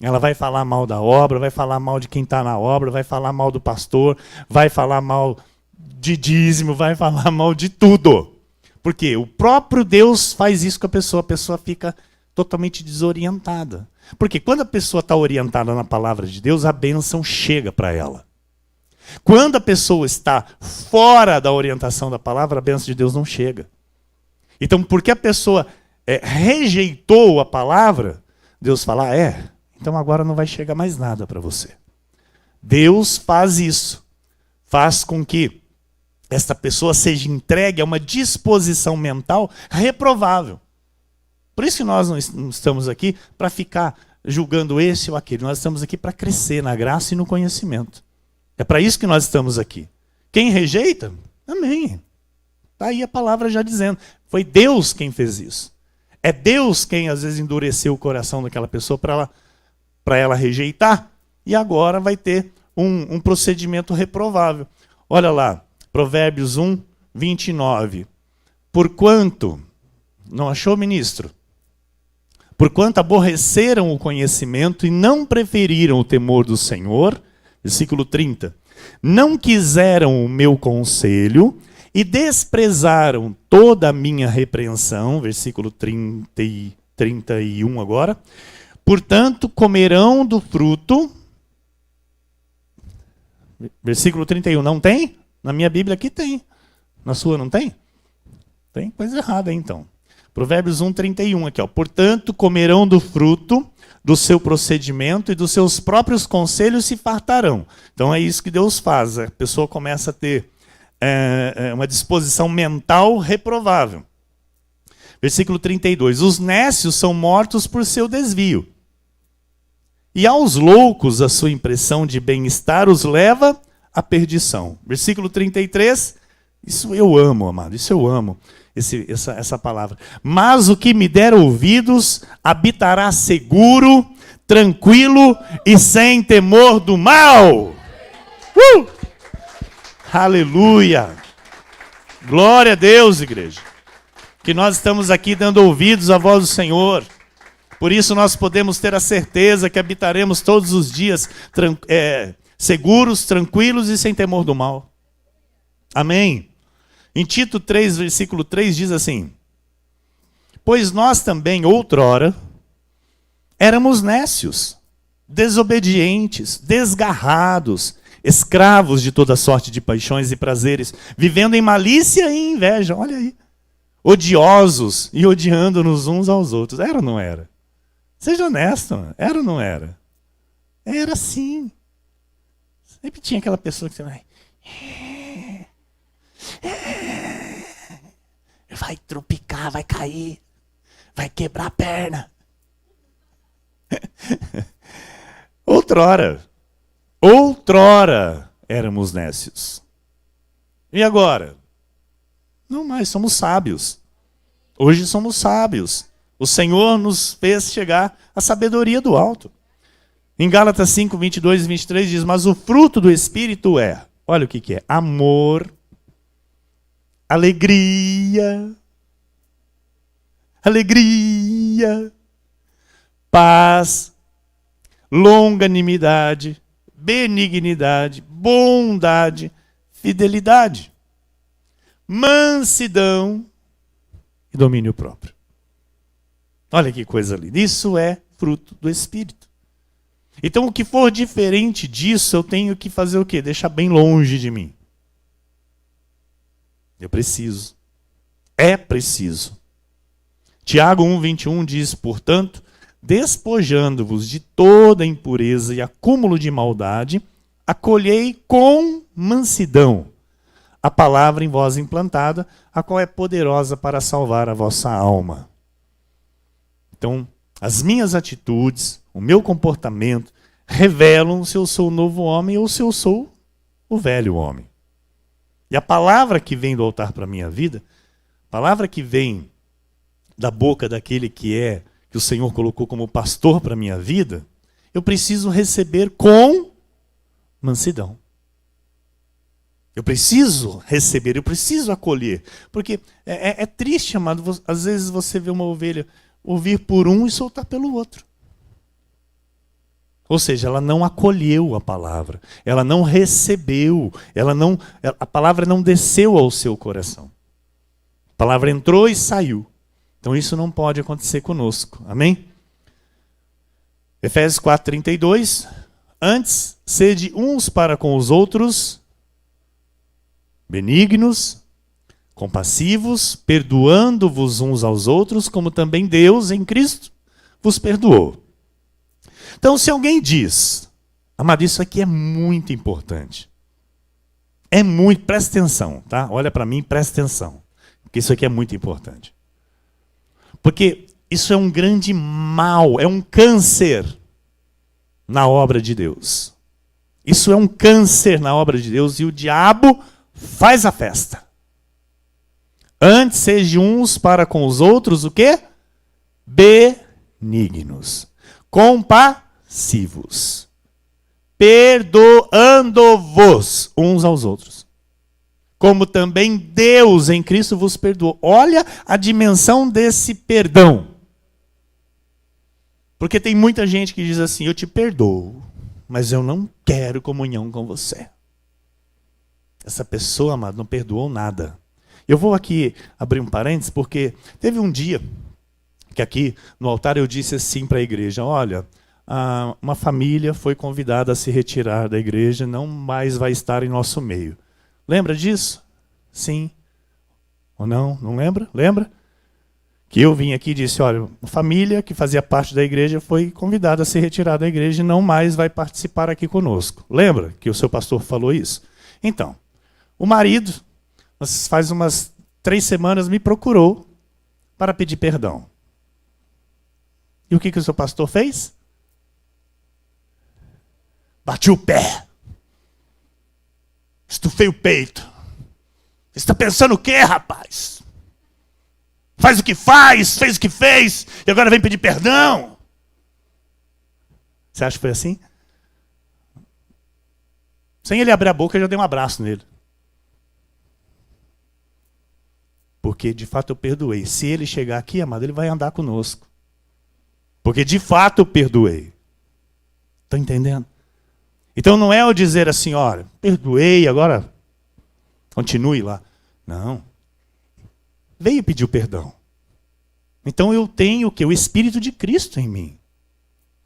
Ela vai falar mal da obra, vai falar mal de quem está na obra, vai falar mal do pastor, vai falar mal de dízimo, vai falar mal de tudo. Porque o próprio Deus faz isso com a pessoa fica totalmente desorientada. Porque quando a pessoa está orientada na palavra de Deus, a bênção chega para ela. Quando a pessoa está fora da orientação da palavra, a bênção de Deus não chega. Então, porque a pessoa rejeitou a palavra, Deus fala, então agora não vai chegar mais nada para você. Deus faz isso. Faz com que esta pessoa seja entregue a uma disposição mental reprovável. Por isso que nós não estamos aqui para ficar julgando esse ou aquele. Nós estamos aqui para crescer na graça e no conhecimento. É para isso que nós estamos aqui. Quem rejeita, amém. Está aí a palavra já dizendo. Foi Deus quem fez isso. É Deus quem às vezes endureceu o coração daquela pessoa para ela rejeitar. E agora vai ter um procedimento reprovável. Olha lá, Provérbios 1, 29. Porquanto, não achou, ministro? Porquanto aborreceram o conhecimento e não preferiram o temor do Senhor, versículo 30. Não quiseram o meu conselho e desprezaram toda a minha repreensão, versículo 30 e 31 agora. Portanto, comerão do fruto. Versículo 31, não tem? Na minha Bíblia aqui tem. Na sua não tem? Tem coisa errada aí, então. Provérbios 1, 31 aqui, ó. Portanto, comerão do fruto do seu procedimento e dos seus próprios conselhos se fartarão. Então é isso que Deus faz. A pessoa começa a ter uma disposição mental reprovável. Versículo 32. Os nécios são mortos por seu desvio. E aos loucos a sua impressão de bem-estar os leva à perdição. Versículo 33. Isso eu amo, amado. Isso eu amo. Essa palavra. Mas o que me der ouvidos habitará seguro, tranquilo e sem temor do mal. Aleluia! Glória a Deus, igreja. Que nós estamos aqui dando ouvidos à voz do Senhor. Por isso nós podemos ter a certeza que habitaremos todos os dias seguros, tranquilos e sem temor do mal. Amém? Em Tito 3, versículo 3 diz assim: pois nós também, outrora, éramos nécios, desobedientes, desgarrados, escravos de toda sorte de paixões e prazeres, vivendo em malícia e inveja. Olha aí. Odiosos e odiando-nos uns aos outros. Era ou não era? Seja honesto, mano. Era ou não era? Era sim. Sempre tinha aquela pessoa que você vai tropicar, vai cair, vai quebrar a perna. Outrora éramos nécios. E agora? Não mais, somos sábios. Hoje somos sábios. O Senhor nos fez chegar à sabedoria do alto. Em Gálatas 5, 22 e 23 diz, mas o fruto do Espírito é, olha o que é, amor, alegria, paz, longanimidade, benignidade, bondade, fidelidade, mansidão e domínio próprio. Olha que coisa linda. Isso é fruto do Espírito. Então, o que for diferente disso, eu tenho que fazer o quê? Deixar bem longe de mim. Eu preciso. É preciso. Tiago 1,21 diz, portanto, despojando-vos de toda impureza e acúmulo de maldade, acolhei com mansidão a palavra em vós implantada, a qual é poderosa para salvar a vossa alma. Então, as minhas atitudes, o meu comportamento, revelam se eu sou o novo homem ou se eu sou o velho homem. E a palavra que vem do altar para a minha vida, a palavra que vem da boca daquele que o Senhor colocou como pastor para a minha vida, eu preciso receber com mansidão. Eu preciso receber, eu preciso acolher. Porque é triste, amado, às vezes você vê uma ovelha ouvir por um e soltar pelo outro. Ou seja, ela não acolheu a palavra, ela não recebeu, a palavra não desceu ao seu coração. A palavra entrou e saiu. Então isso não pode acontecer conosco. Amém? Efésios 4:32. Antes, sede uns para com os outros, benignos, compassivos, perdoando-vos uns aos outros, como também Deus, em Cristo, vos perdoou. Então, se alguém diz, amado, isso aqui é muito importante. É muito, presta atenção, tá? Olha para mim, presta atenção. Porque isso aqui é muito importante. Porque isso é um grande mal, é um câncer na obra de Deus. Isso é um câncer na obra de Deus e o diabo faz a festa. Antes sejam uns para com os outros o quê? Benignos, compassivos, perdoando-vos uns aos outros, como também Deus em Cristo vos perdoou. Olha a dimensão desse perdão. Porque tem muita gente que diz assim, eu te perdoo, mas eu não quero comunhão com você. Essa pessoa, amado, não perdoou nada. Eu vou aqui abrir um parênteses, porque teve um dia que aqui no altar eu disse assim para a igreja, olha, uma família foi convidada a se retirar da igreja, não mais vai estar em nosso meio. Lembra disso? Sim. Ou não? Não lembra? Lembra? Que eu vim aqui e disse, olha, uma família que fazia parte da igreja foi convidada a se retirar da igreja e não mais vai participar aqui conosco. Lembra que o seu pastor falou isso? Então, o marido, faz umas 3 semanas, me procurou para pedir perdão. E o que o seu pastor fez? Bati o pé. Estufei o peito. Você está pensando o quê, rapaz? Faz o que faz, fez o que fez, e agora vem pedir perdão. Você acha que foi assim? Sem ele abrir a boca, eu já dei um abraço nele. Porque, de fato, eu perdoei. Se ele chegar aqui, amado, ele vai andar conosco. Porque de fato eu perdoei. Estão entendendo? Então não é eu dizer assim, olha, perdoei, agora continue lá. Não. Veio pedir o perdão. Então eu tenho o quê? O Espírito de Cristo em mim.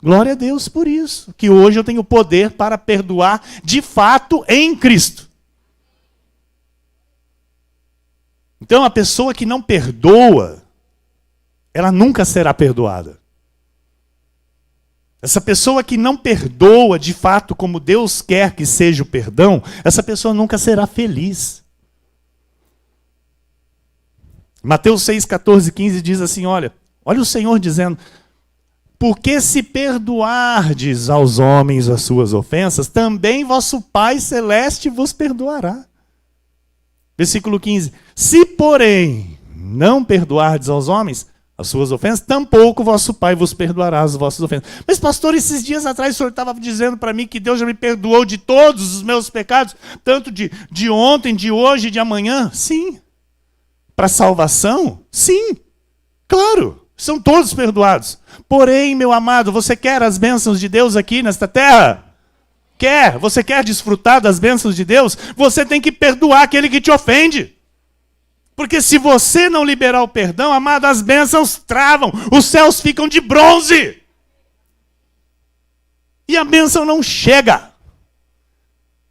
Glória a Deus por isso. Que hoje eu tenho poder para perdoar de fato em Cristo. Então a pessoa que não perdoa, ela nunca será perdoada. Essa pessoa que não perdoa de fato como Deus quer que seja o perdão, essa pessoa nunca será feliz. Mateus 6, 14, 15 diz assim, olha o Senhor dizendo, porque se perdoardes aos homens as suas ofensas, também vosso Pai Celeste vos perdoará. Versículo 15, se porém não perdoardes aos homens as suas ofensas, tampouco vosso Pai vos perdoará as vossas ofensas. Mas pastor, esses dias atrás o senhor estava dizendo para mim que Deus já me perdoou de todos os meus pecados, tanto de ontem, de hoje, de amanhã. Sim. Para salvação? Sim. Claro, são todos perdoados. Porém, meu amado, você quer as bênçãos de Deus aqui nesta terra? Quer? Você quer desfrutar das bênçãos de Deus? Você tem que perdoar aquele que te ofende. Porque se você não liberar o perdão, amado, as bênçãos travam, os céus ficam de bronze. E a bênção não chega.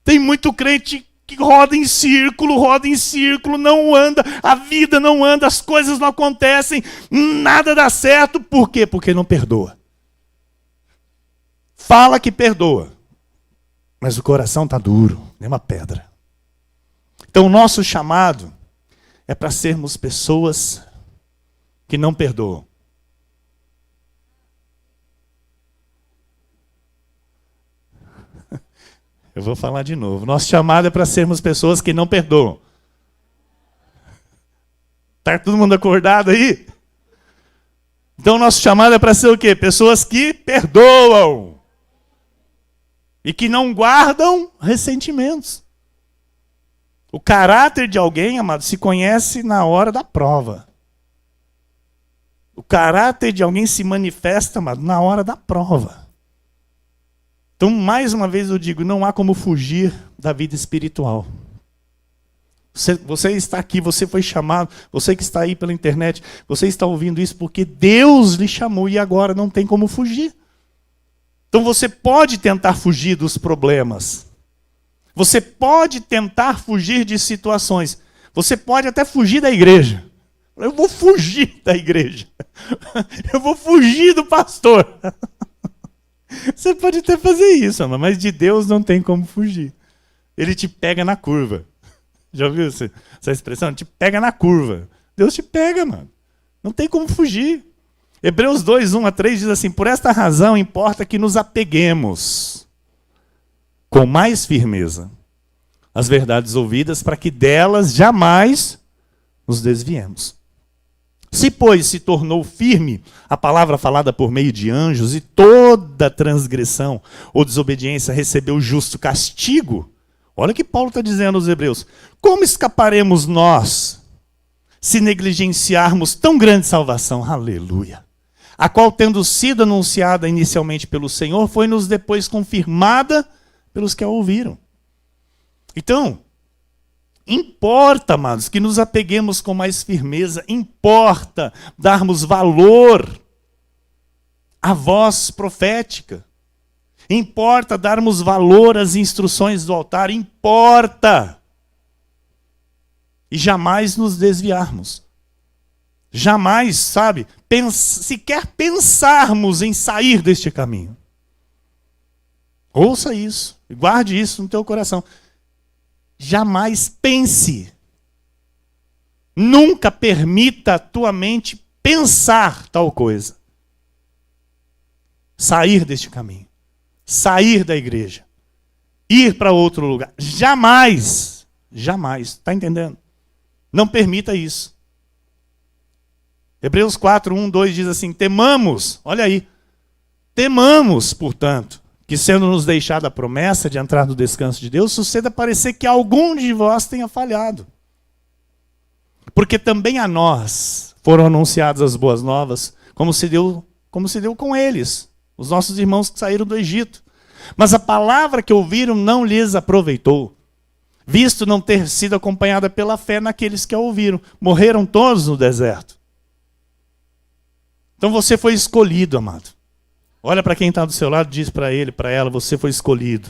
Tem muito crente que roda em círculo, não anda, a vida não anda, as coisas não acontecem, nada dá certo. Por quê? Porque não perdoa. Fala que perdoa, mas o coração está duro, nem uma pedra. Então o nosso chamado é para sermos pessoas que não perdoam. Eu vou falar de novo. Nosso chamado é para sermos pessoas que não perdoam. Está todo mundo acordado aí? Então nosso chamado é para ser o quê? Pessoas que perdoam. E que não guardam ressentimentos. O caráter de alguém, amado, se conhece na hora da prova. O caráter de alguém se manifesta, amado, na hora da prova. Então, mais uma vez eu digo, não há como fugir da vida espiritual. Você está aqui, você foi chamado, você que está aí pela internet, você está ouvindo isso porque Deus lhe chamou e agora não tem como fugir. Então você pode tentar fugir dos problemas. Você pode tentar fugir de situações. Você pode até fugir da igreja. Eu vou fugir da igreja. Eu vou fugir do pastor. Você pode até fazer isso, mas de Deus não tem como fugir. Ele te pega na curva. Já ouviu essa expressão? Te pega na curva. Deus te pega, mano. Não tem como fugir. Hebreus 2, 1 a 3 diz assim, por esta razão importa que nos apeguemos com mais firmeza às verdades ouvidas, para que delas jamais nos desviemos. Se, pois, se tornou firme a palavra falada por meio de anjos, e toda transgressão ou desobediência recebeu justo castigo, olha o que Paulo está dizendo aos Hebreus, como escaparemos nós se negligenciarmos tão grande salvação? Aleluia! A qual, tendo sido anunciada inicialmente pelo Senhor, foi-nos depois confirmada pelos que a ouviram. Então, importa, amados, que nos apeguemos com mais firmeza, importa darmos valor à voz profética, importa darmos valor às instruções do altar, importa. E jamais nos desviarmos. Jamais, sabe, sequer pensarmos em sair deste caminho. Ouça isso, guarde isso no teu coração. Jamais pense. Nunca permita a tua mente pensar tal coisa. Sair deste caminho. Sair da igreja. Ir para outro lugar. Jamais. Jamais. Está entendendo? Não permita isso. Hebreus 4, 1, 2 diz assim, temamos, olha aí, temamos, portanto, que sendo nos deixada a promessa de entrar no descanso de Deus, suceda parecer que algum de vós tenha falhado. Porque também a nós foram anunciadas as boas novas, como se como se deu com eles, os nossos irmãos que saíram do Egito. Mas a palavra que ouviram não lhes aproveitou, visto não ter sido acompanhada pela fé naqueles que a ouviram. Morreram todos no deserto. Então você foi escolhido, amado. Olha para quem está do seu lado e diz para ele, para ela, você foi escolhido.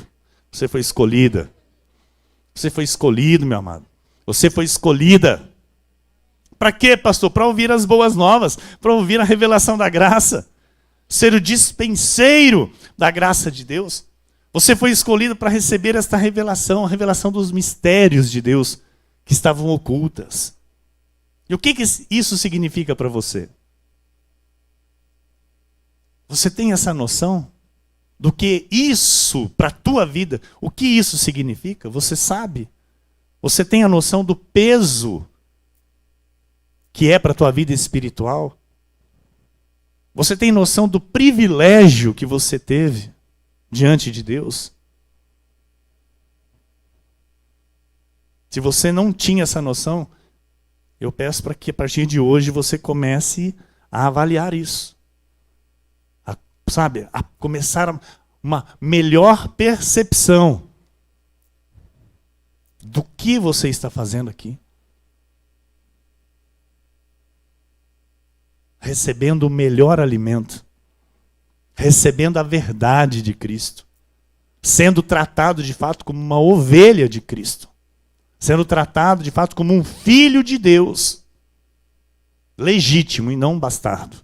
Você foi escolhida. Você foi escolhido, meu amado. Você foi escolhida. Para quê, pastor? Para ouvir as boas novas, para ouvir a revelação da graça. Ser o dispenseiro da graça de Deus. Você foi escolhido para receber esta revelação, a revelação dos mistérios de Deus que estavam ocultas. E o que isso significa para você? Você tem essa noção do que isso, para a tua vida, o que isso significa? Você sabe? Você tem a noção do peso que é para a tua vida espiritual? Você tem noção do privilégio que você teve diante de Deus? Se você não tinha essa noção, eu peço para que a partir de hoje você comece a avaliar isso. A começar uma melhor percepção do que você está fazendo aqui. Recebendo o melhor alimento, recebendo a verdade de Cristo, sendo tratado de fato como uma ovelha de Cristo, sendo tratado de fato como um filho de Deus, legítimo e não bastardo.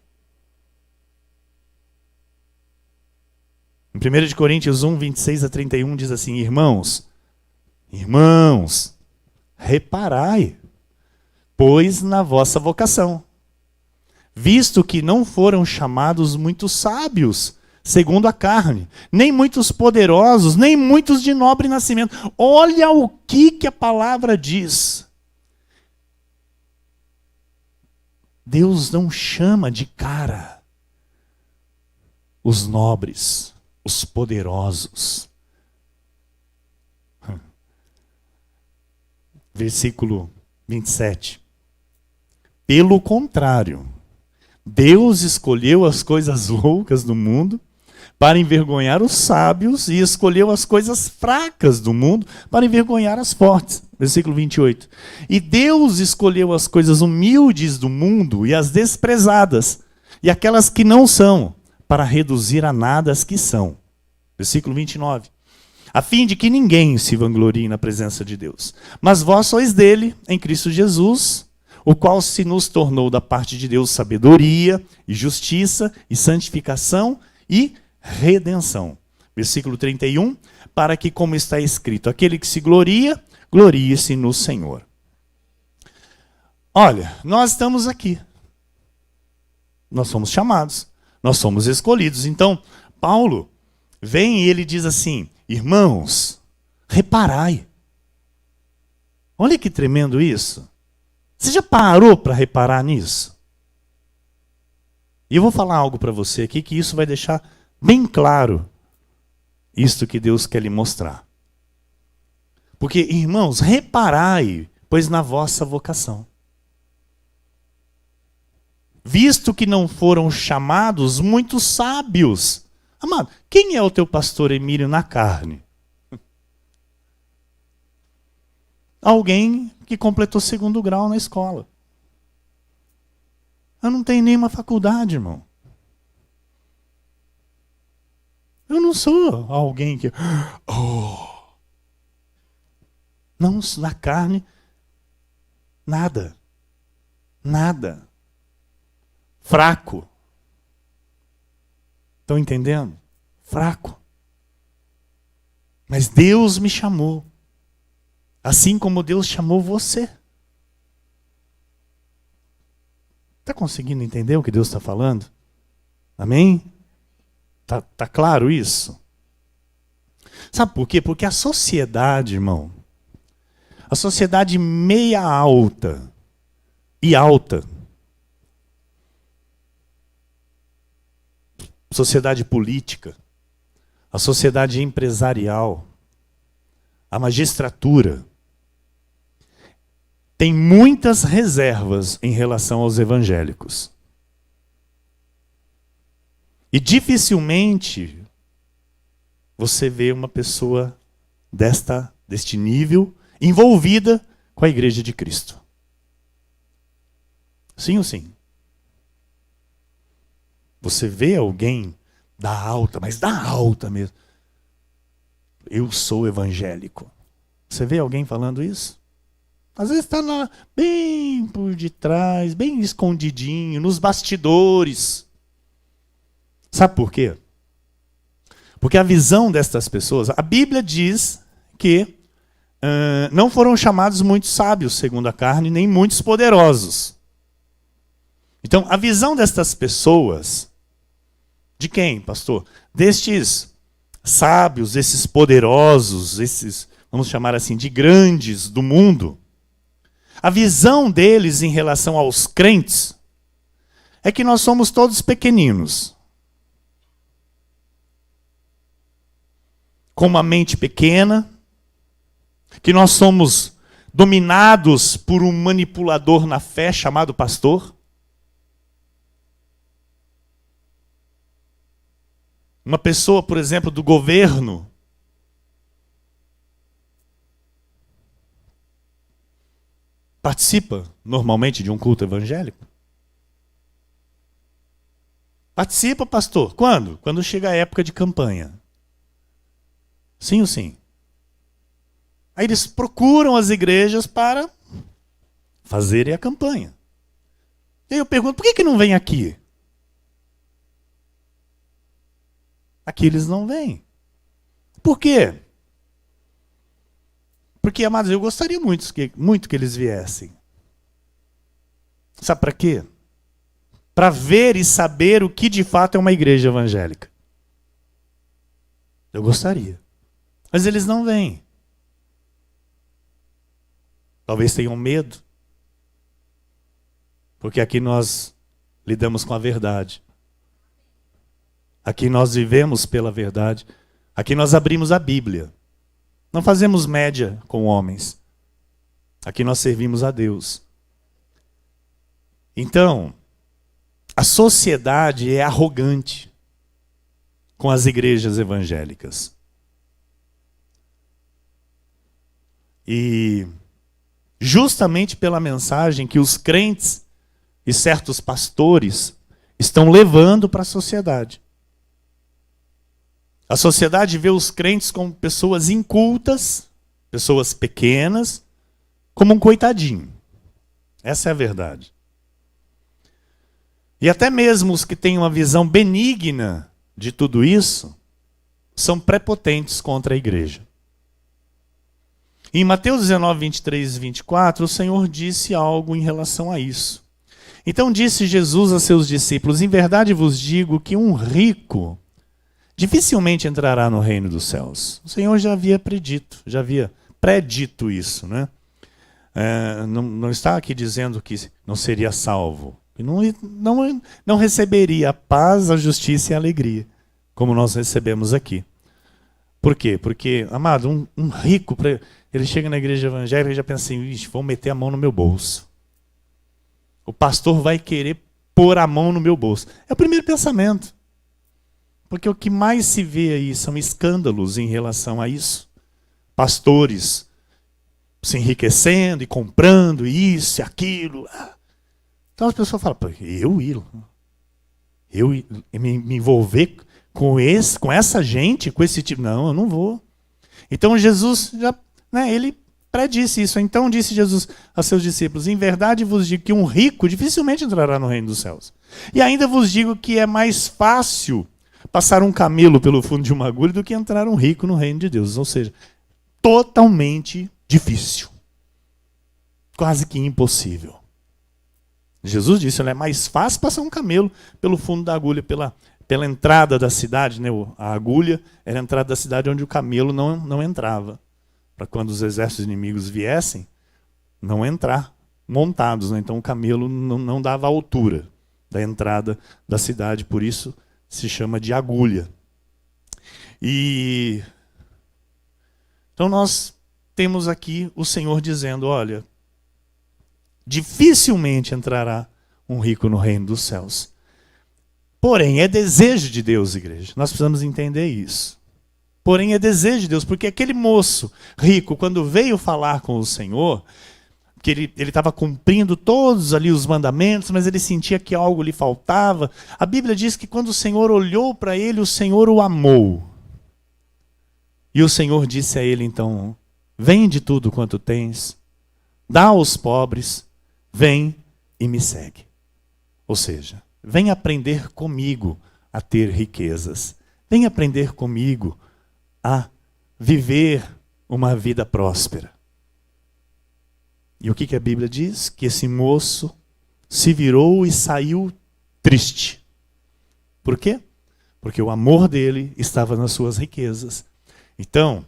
Em 1 Coríntios 1, 26 a 31 diz assim: irmãos, reparai, pois na vossa vocação, visto que não foram chamados muitos sábios, segundo a carne, nem muitos poderosos, nem muitos de nobre nascimento. Olha o que a palavra diz. Deus não chama de cara os nobres, os poderosos. Versículo 27. Pelo contrário, Deus escolheu as coisas loucas do mundo para envergonhar os sábios e escolheu as coisas fracas do mundo para envergonhar as fortes. Versículo 28. E Deus escolheu as coisas humildes do mundo e as desprezadas e aquelas que não são, para reduzir a nada as que são. Versículo 29. A fim de que ninguém se vanglorie na presença de Deus. Mas vós sois dele, em Cristo Jesus, o qual se nos tornou da parte de Deus sabedoria e justiça e santificação e redenção. Versículo 31. Para que, como está escrito, aquele que se gloria, glorie-se no Senhor. Olha, nós estamos aqui. Nós somos chamados. Nós somos escolhidos. Então, Paulo vem e ele diz assim: irmãos, reparai. Olha que tremendo isso. Você já parou para reparar nisso? E eu vou falar algo para você aqui que isso vai deixar bem claro isto que Deus quer lhe mostrar. Porque, irmãos, reparai, pois na vossa vocação. Visto que não foram chamados muitos sábios. Amado, quem é o teu pastor Emílio na carne? Alguém que completou 2º grau na escola. Eu não tenho nenhuma faculdade, irmão. Eu não sou alguém que... Não, na carne, nada. Nada. Fraco. Estão entendendo? Fraco. Mas Deus me chamou. Assim como Deus chamou você. Está conseguindo entender o que Deus está falando? Amém? Tá claro isso? Sabe por quê? Porque a sociedade, irmão, a sociedade meia alta e alta, sociedade política, a sociedade empresarial, a magistratura, tem muitas reservas em relação aos evangélicos. E dificilmente você vê uma pessoa deste nível envolvida com a igreja de Cristo. Sim ou sim? Você vê alguém da alta, mas da alta mesmo. Eu sou evangélico. Você vê alguém falando isso? Às vezes está lá bem por detrás, bem escondidinho, nos bastidores. Sabe por quê? Porque a visão destas pessoas, a Bíblia diz que não foram chamados muitos sábios, segundo a carne, nem muitos poderosos. Então, a visão destas pessoas, de quem, pastor? Destes sábios, esses poderosos, esses, vamos chamar assim, de grandes do mundo. A visão deles em relação aos crentes é que nós somos todos pequeninos. Com uma mente pequena, que nós somos dominados por um manipulador na fé chamado pastor. Uma pessoa, por exemplo, do governo, participa normalmente de um culto evangélico? Participa, pastor. Quando? Quando chega a época de campanha. Sim ou sim? Aí eles procuram as igrejas para fazerem a campanha. E aí eu pergunto, por que não vem aqui? Aqui eles não vêm. Por quê? Porque, amados, eu gostaria muito que eles viessem. Sabe para quê? Para ver e saber o que de fato é uma igreja evangélica. Eu gostaria. Mas eles não vêm. Talvez tenham medo. Porque aqui nós lidamos com a verdade. Aqui nós vivemos pela verdade. Aqui nós abrimos a Bíblia. Não fazemos média com homens. Aqui nós servimos a Deus. Então, a sociedade é arrogante com as igrejas evangélicas. E justamente pela mensagem que os crentes e certos pastores estão levando para a sociedade. A sociedade vê os crentes como pessoas incultas, pessoas pequenas, como um coitadinho. Essa é a verdade. E até mesmo os que têm uma visão benigna de tudo isso, são prepotentes contra a igreja. Em Mateus 19, 23 e 24, o Senhor disse algo em relação a isso. Então disse Jesus a seus discípulos, em verdade vos digo que um rico dificilmente entrará no reino dos céus. O Senhor já havia predito isso, né? Não está aqui dizendo que não seria salvo. Não receberia a paz, a justiça e a alegria, como nós recebemos aqui. Por quê? Porque, amado, um rico, ele chega na igreja evangélica e já pensa assim, vão meter a mão no meu bolso. O pastor vai querer pôr a mão no meu bolso. É o primeiro pensamento. Porque o que mais se vê aí são escândalos em relação a isso. Pastores se enriquecendo e comprando isso e aquilo. Então as pessoas falam, eu me envolver com essa gente, com esse tipo? Não, eu não vou. Então Jesus ele predisse isso. Então disse Jesus a seus discípulos, em verdade vos digo que um rico dificilmente entrará no reino dos céus. E ainda vos digo que é mais fácil passar um camelo pelo fundo de uma agulha do que entrar um rico no reino de Deus. Ou seja, totalmente difícil. Quase que impossível. Jesus disse, é mais fácil passar um camelo pelo fundo da agulha, pela entrada da cidade. Né? A agulha era a entrada da cidade onde o camelo não entrava. Para quando os exércitos inimigos viessem, não entrar montados. Né? Então o camelo não dava a altura da entrada da cidade, por isso se chama de agulha. Então nós temos aqui o Senhor dizendo, olha, dificilmente entrará um rico no reino dos céus. Porém, é desejo de Deus, igreja. Nós precisamos entender isso. Porém, é desejo de Deus, porque aquele moço rico, quando veio falar com o Senhor, que ele estava cumprindo todos ali os mandamentos, mas ele sentia que algo lhe faltava. A Bíblia diz que quando o Senhor olhou para ele, o Senhor o amou. E o Senhor disse a ele então: vende tudo quanto tens, dá aos pobres, vem e me segue. Ou seja, vem aprender comigo a ter riquezas. Vem aprender comigo a viver uma vida próspera. E o que a Bíblia diz? Que esse moço se virou e saiu triste. Por quê? Porque o amor dele estava nas suas riquezas. Então,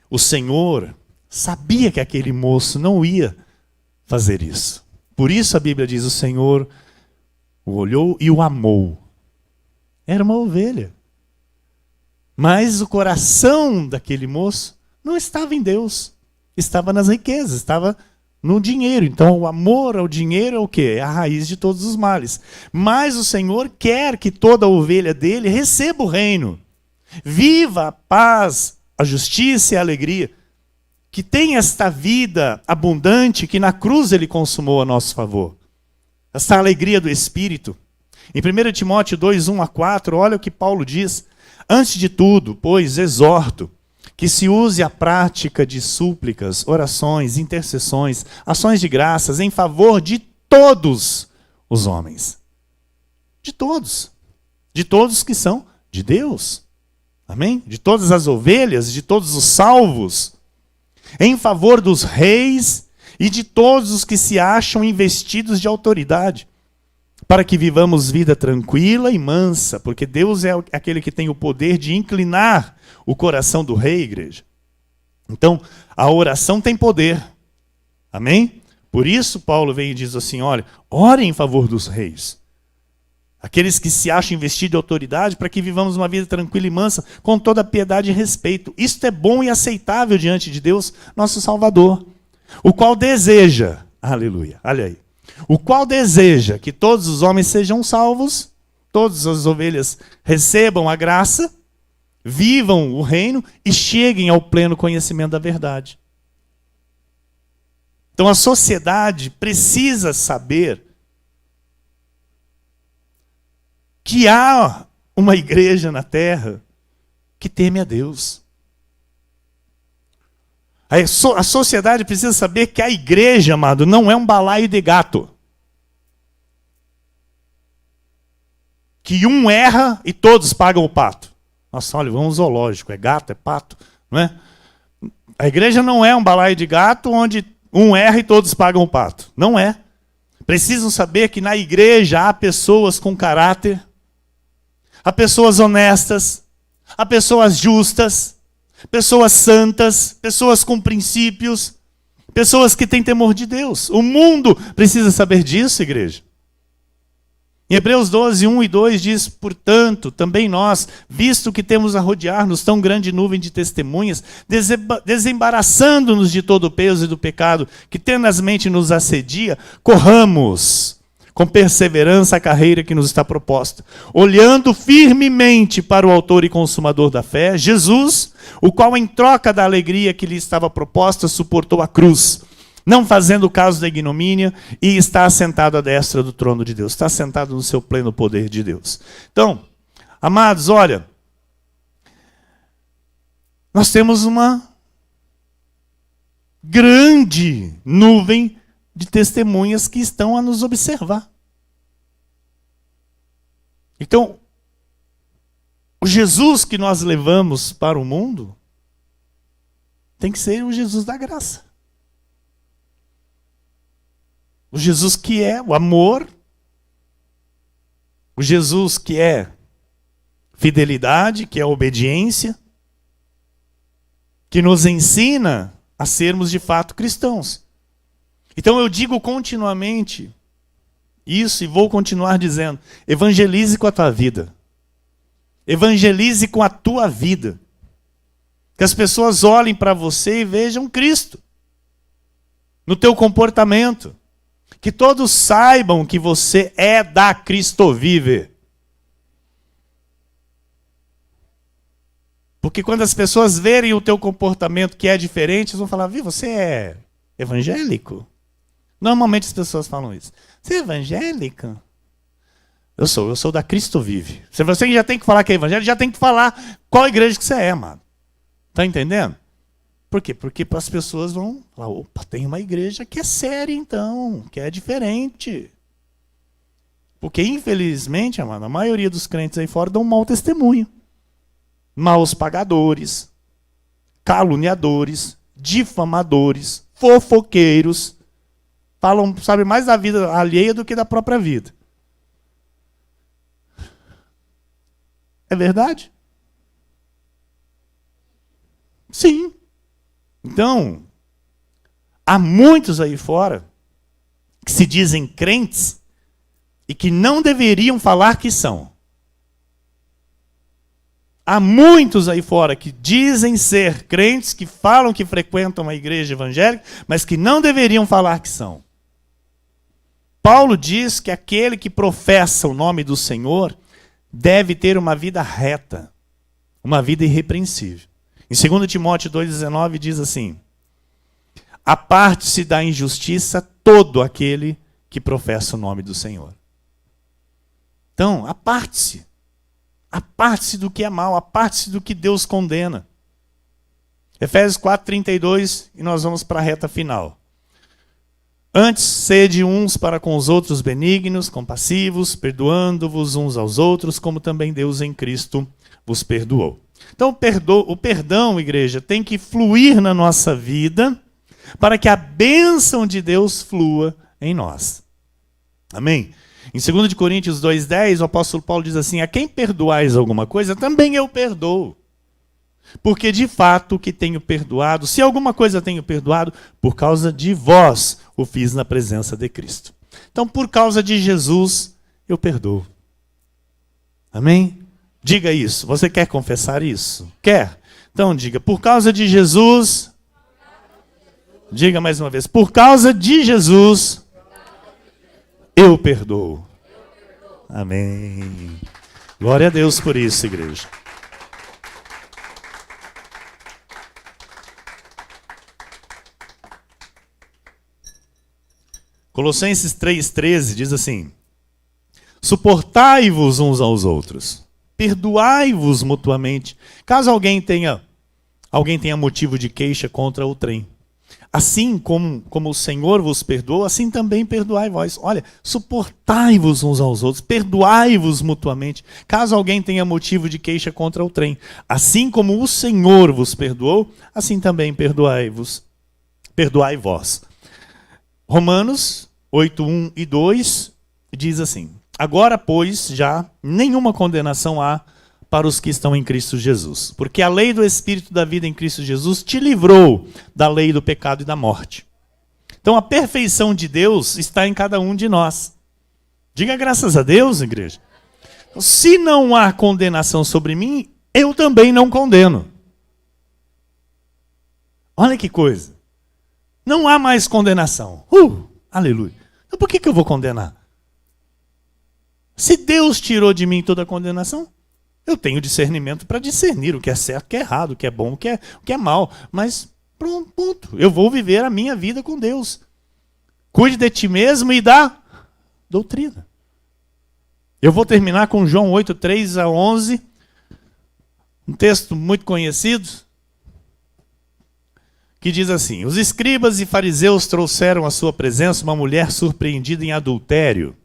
o Senhor sabia que aquele moço não ia fazer isso. Por isso a Bíblia diz: o Senhor o olhou e o amou. Era uma ovelha. Mas o coração daquele moço não estava em Deus. Estava nas riquezas, estava no dinheiro. Então o amor ao dinheiro é o quê? É a raiz de todos os males. Mas o Senhor quer que toda a ovelha dele receba o reino. Viva a paz, a justiça e a alegria. Que tenha esta vida abundante que na cruz ele consumou a nosso favor. Essa alegria do Espírito. Em 1 Timóteo 2, 1-4, olha o que Paulo diz. Antes de tudo, pois, exorto que se use a prática de súplicas, orações, intercessões, ações de graças em favor de todos os homens. De todos. De todos que são de Deus. Amém? De todas as ovelhas, de todos os salvos. Em favor dos reis e de todos os que se acham investidos de autoridade. Para que vivamos vida tranquila e mansa, porque Deus é aquele que tem o poder de inclinar o coração do rei, igreja. Então, a oração tem poder. Amém? Por isso, Paulo vem e diz assim: olha, orem em favor dos reis. Aqueles que se acham investidos de autoridade, para que vivamos uma vida tranquila e mansa, com toda piedade e respeito. Isto é bom e aceitável diante de Deus, nosso Salvador. O qual deseja, aleluia, olha aí. O qual deseja que todos os homens sejam salvos, todas as ovelhas recebam a graça, vivam o reino e cheguem ao pleno conhecimento da verdade. Então a sociedade precisa saber que há uma igreja na terra que teme a Deus. A sociedade precisa saber que a igreja, amado, não é um balaio de gato. Que um erra e todos pagam o pato. Nossa, olha, vamos ao zoológico, é gato, é pato, não é? A igreja não é um balaio de gato onde um erra e todos pagam o pato. Não é. Precisam saber que na igreja há pessoas com caráter, há pessoas honestas, há pessoas justas, pessoas santas, pessoas com princípios, pessoas que têm temor de Deus. O mundo precisa saber disso, igreja. Em Hebreus 12, 1 e 2 diz: portanto, também nós, visto que temos a rodear-nos tão grande nuvem de testemunhas, desembaraçando-nos de todo o peso e do pecado que tenazmente nos assedia, corramos com perseverança a carreira que nos está proposta, olhando firmemente para o autor e consumador da fé, Jesus, o qual em troca da alegria que lhe estava proposta, suportou a cruz, não fazendo caso da ignomínia, e está assentado à destra do trono de Deus, está sentado no seu pleno poder de Deus. Então, amados, olha, nós temos uma grande nuvem de testemunhas que estão a nos observar. Então, o Jesus que nós levamos para o mundo tem que ser o Jesus da graça. O Jesus que é o amor, o Jesus que é fidelidade, que é obediência, que nos ensina a sermos de fato cristãos. Então eu digo continuamente isso e vou continuar dizendo: evangelize com a tua vida. Evangelize com a tua vida. Que as pessoas olhem para você e vejam Cristo no teu comportamento. Que todos saibam que você é da Cristo vive. Porque quando as pessoas verem o teu comportamento que é diferente, eles vão falar, viu, você é evangélico? Normalmente as pessoas falam isso. Você é evangélico? Eu sou da Cristo Vive. Se você já tem que falar que é evangélico, já tem que falar qual igreja que você é, mano. Tá entendendo? Por quê? Porque as pessoas vão falar, opa, tem uma igreja que é séria então, que é diferente. Porque, infelizmente, amado, a maioria dos crentes aí fora dão um mau testemunho. Maus pagadores, caluniadores, difamadores, fofoqueiros. Falam, sabe, mais da vida alheia do que da própria vida. É verdade? Sim. Então, há muitos aí fora que se dizem crentes e que não deveriam falar que são. Há muitos aí fora que dizem ser crentes, que falam que frequentam uma igreja evangélica, mas que não deveriam falar que são. Paulo diz que aquele que professa o nome do Senhor deve ter uma vida reta, uma vida irrepreensível. Em 2 Timóteo 2,19 diz assim, aparte-se da injustiça todo aquele que professa o nome do Senhor. Então, aparte-se. Aparte-se do que é mal, aparte-se do que Deus condena. Efésios 4,32, e nós vamos para a reta final. Antes, sede uns para com os outros benignos, compassivos, perdoando-vos uns aos outros, como também Deus em Cristo vos perdoou. Então, o perdão, igreja, tem que fluir na nossa vida para que a bênção de Deus flua em nós. Amém? Em 2 Coríntios 2,10, o apóstolo Paulo diz assim, a quem perdoais alguma coisa, também eu perdoo. Porque de fato o que tenho perdoado, se alguma coisa tenho perdoado, por causa de vós o fiz na presença de Cristo. Então, por causa de Jesus, eu perdoo. Amém? Diga isso. Você quer confessar isso? Quer? Então diga, por causa de Jesus. Diga mais uma vez, por causa de Jesus, eu perdoo. Amém. Glória a Deus por isso, igreja. Colossenses 3,13 diz assim, suportai-vos uns aos outros, perdoai-vos mutuamente, caso alguém tenha motivo de queixa contra o trem. Assim como o Senhor vos perdoou, assim também perdoai vós. Olha, suportai-vos uns aos outros, perdoai-vos mutuamente, caso alguém tenha motivo de queixa contra o trem. Assim como o Senhor vos perdoou, assim também perdoai vós. Romanos 8:1 e 2 diz assim, agora, pois, já nenhuma condenação há para os que estão em Cristo Jesus. Porque a lei do Espírito da vida em Cristo Jesus te livrou da lei do pecado e da morte. Então a perfeição de Deus está em cada um de nós. Diga graças a Deus, igreja. Se não há condenação sobre mim, eu também não condeno. Olha que coisa. Não há mais condenação. Aleluia. Então por que eu vou condenar? Se Deus tirou de mim toda a condenação, eu tenho discernimento para discernir o que é certo, o que é errado, o que é bom, o que é mal. Mas, pronto, ponto. Eu vou viver a minha vida com Deus. Cuide de ti mesmo e da doutrina. Eu vou terminar com João 8:3-11. Um texto muito conhecido. Que diz assim, os escribas e fariseus trouxeram à sua presença uma mulher surpreendida em adultério.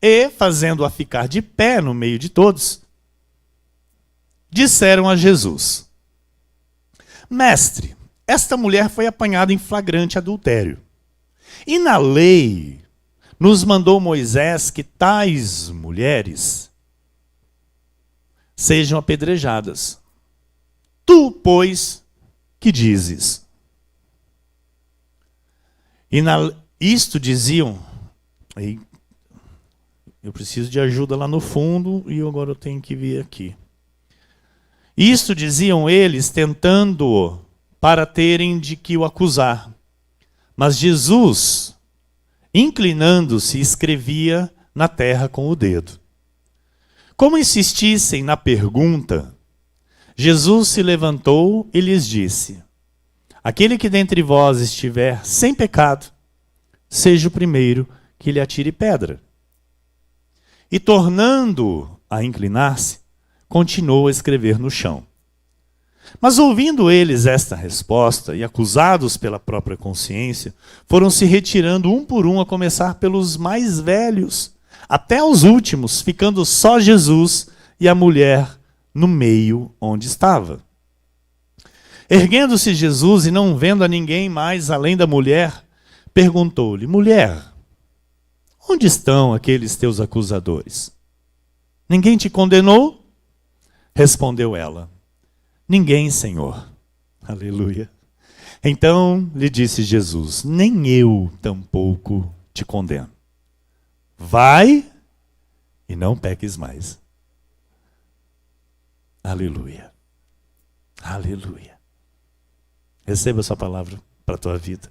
E, fazendo-a ficar de pé no meio de todos, disseram a Jesus, mestre, esta mulher foi apanhada em flagrante adultério. E na lei nos mandou Moisés que tais mulheres sejam apedrejadas. Tu, pois, que dizes? E isto diziam, eu preciso de ajuda lá no fundo e agora eu tenho que vir aqui. Isto diziam eles, tentando-o para terem de que o acusar. Mas Jesus, inclinando-se, escrevia na terra com o dedo. Como insistissem na pergunta, Jesus se levantou e lhes disse: aquele que dentre vós estiver sem pecado, seja o primeiro que lhe atire pedra. E tornando a inclinar-se, continuou a escrever no chão. Mas ouvindo eles esta resposta, e acusados pela própria consciência, foram se retirando um por um, a começar pelos mais velhos, até os últimos, ficando só Jesus e a mulher no meio onde estava. Erguendo-se Jesus e não vendo a ninguém mais além da mulher, perguntou-lhe: mulher, onde estão aqueles teus acusadores? Ninguém te condenou? Respondeu ela: ninguém, Senhor. Aleluia. Então lhe disse Jesus: nem eu tampouco te condeno. Vai e não peques mais. Aleluia. Aleluia. Receba essa palavra para a tua vida.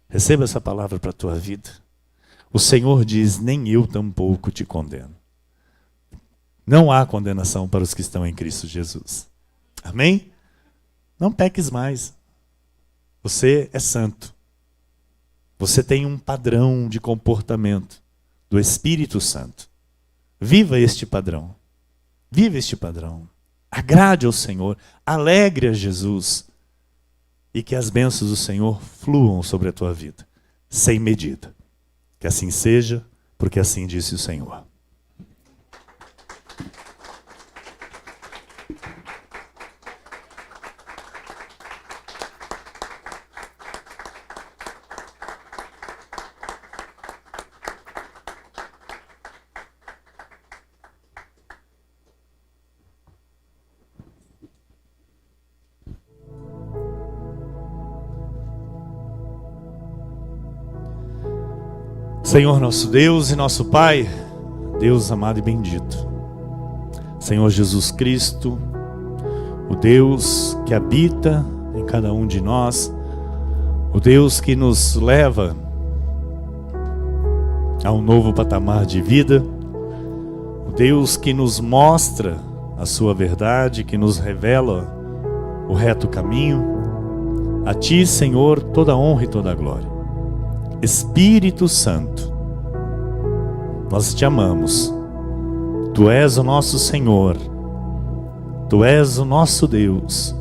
Receba essa palavra para a tua vida. O Senhor diz: nem eu tampouco te condeno. Não há condenação para os que estão em Cristo Jesus. Amém? Não peques mais. Você é santo. Você tem um padrão de comportamento do Espírito Santo. Viva este padrão. Viva este padrão. Agrade ao Senhor. Alegre a Jesus. E que as bênçãos do Senhor fluam sobre a tua vida, sem medida. Que assim seja, porque assim disse o Senhor. Senhor nosso Deus e nosso Pai, Deus amado e bendito, Senhor Jesus Cristo, o Deus que habita em cada um de nós, o Deus que nos leva a um novo patamar de vida, o Deus que nos mostra a sua verdade, que nos revela o reto caminho. A Ti, Senhor, toda honra e toda glória. Espírito Santo, nós Te amamos. Tu és o nosso Senhor. Tu és o nosso Deus.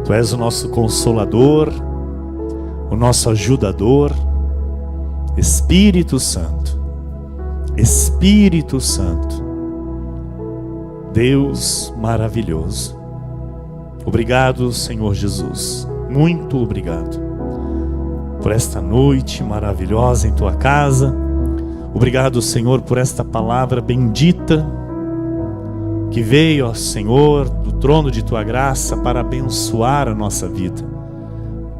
Tu és o nosso Consolador, o nosso Ajudador. Espírito Santo, Espírito Santo, Deus maravilhoso. Obrigado, Senhor Jesus. Muito obrigado por esta noite maravilhosa em Tua casa. Obrigado, Senhor, por esta palavra bendita que veio, ó Senhor, do trono de Tua graça para abençoar a nossa vida,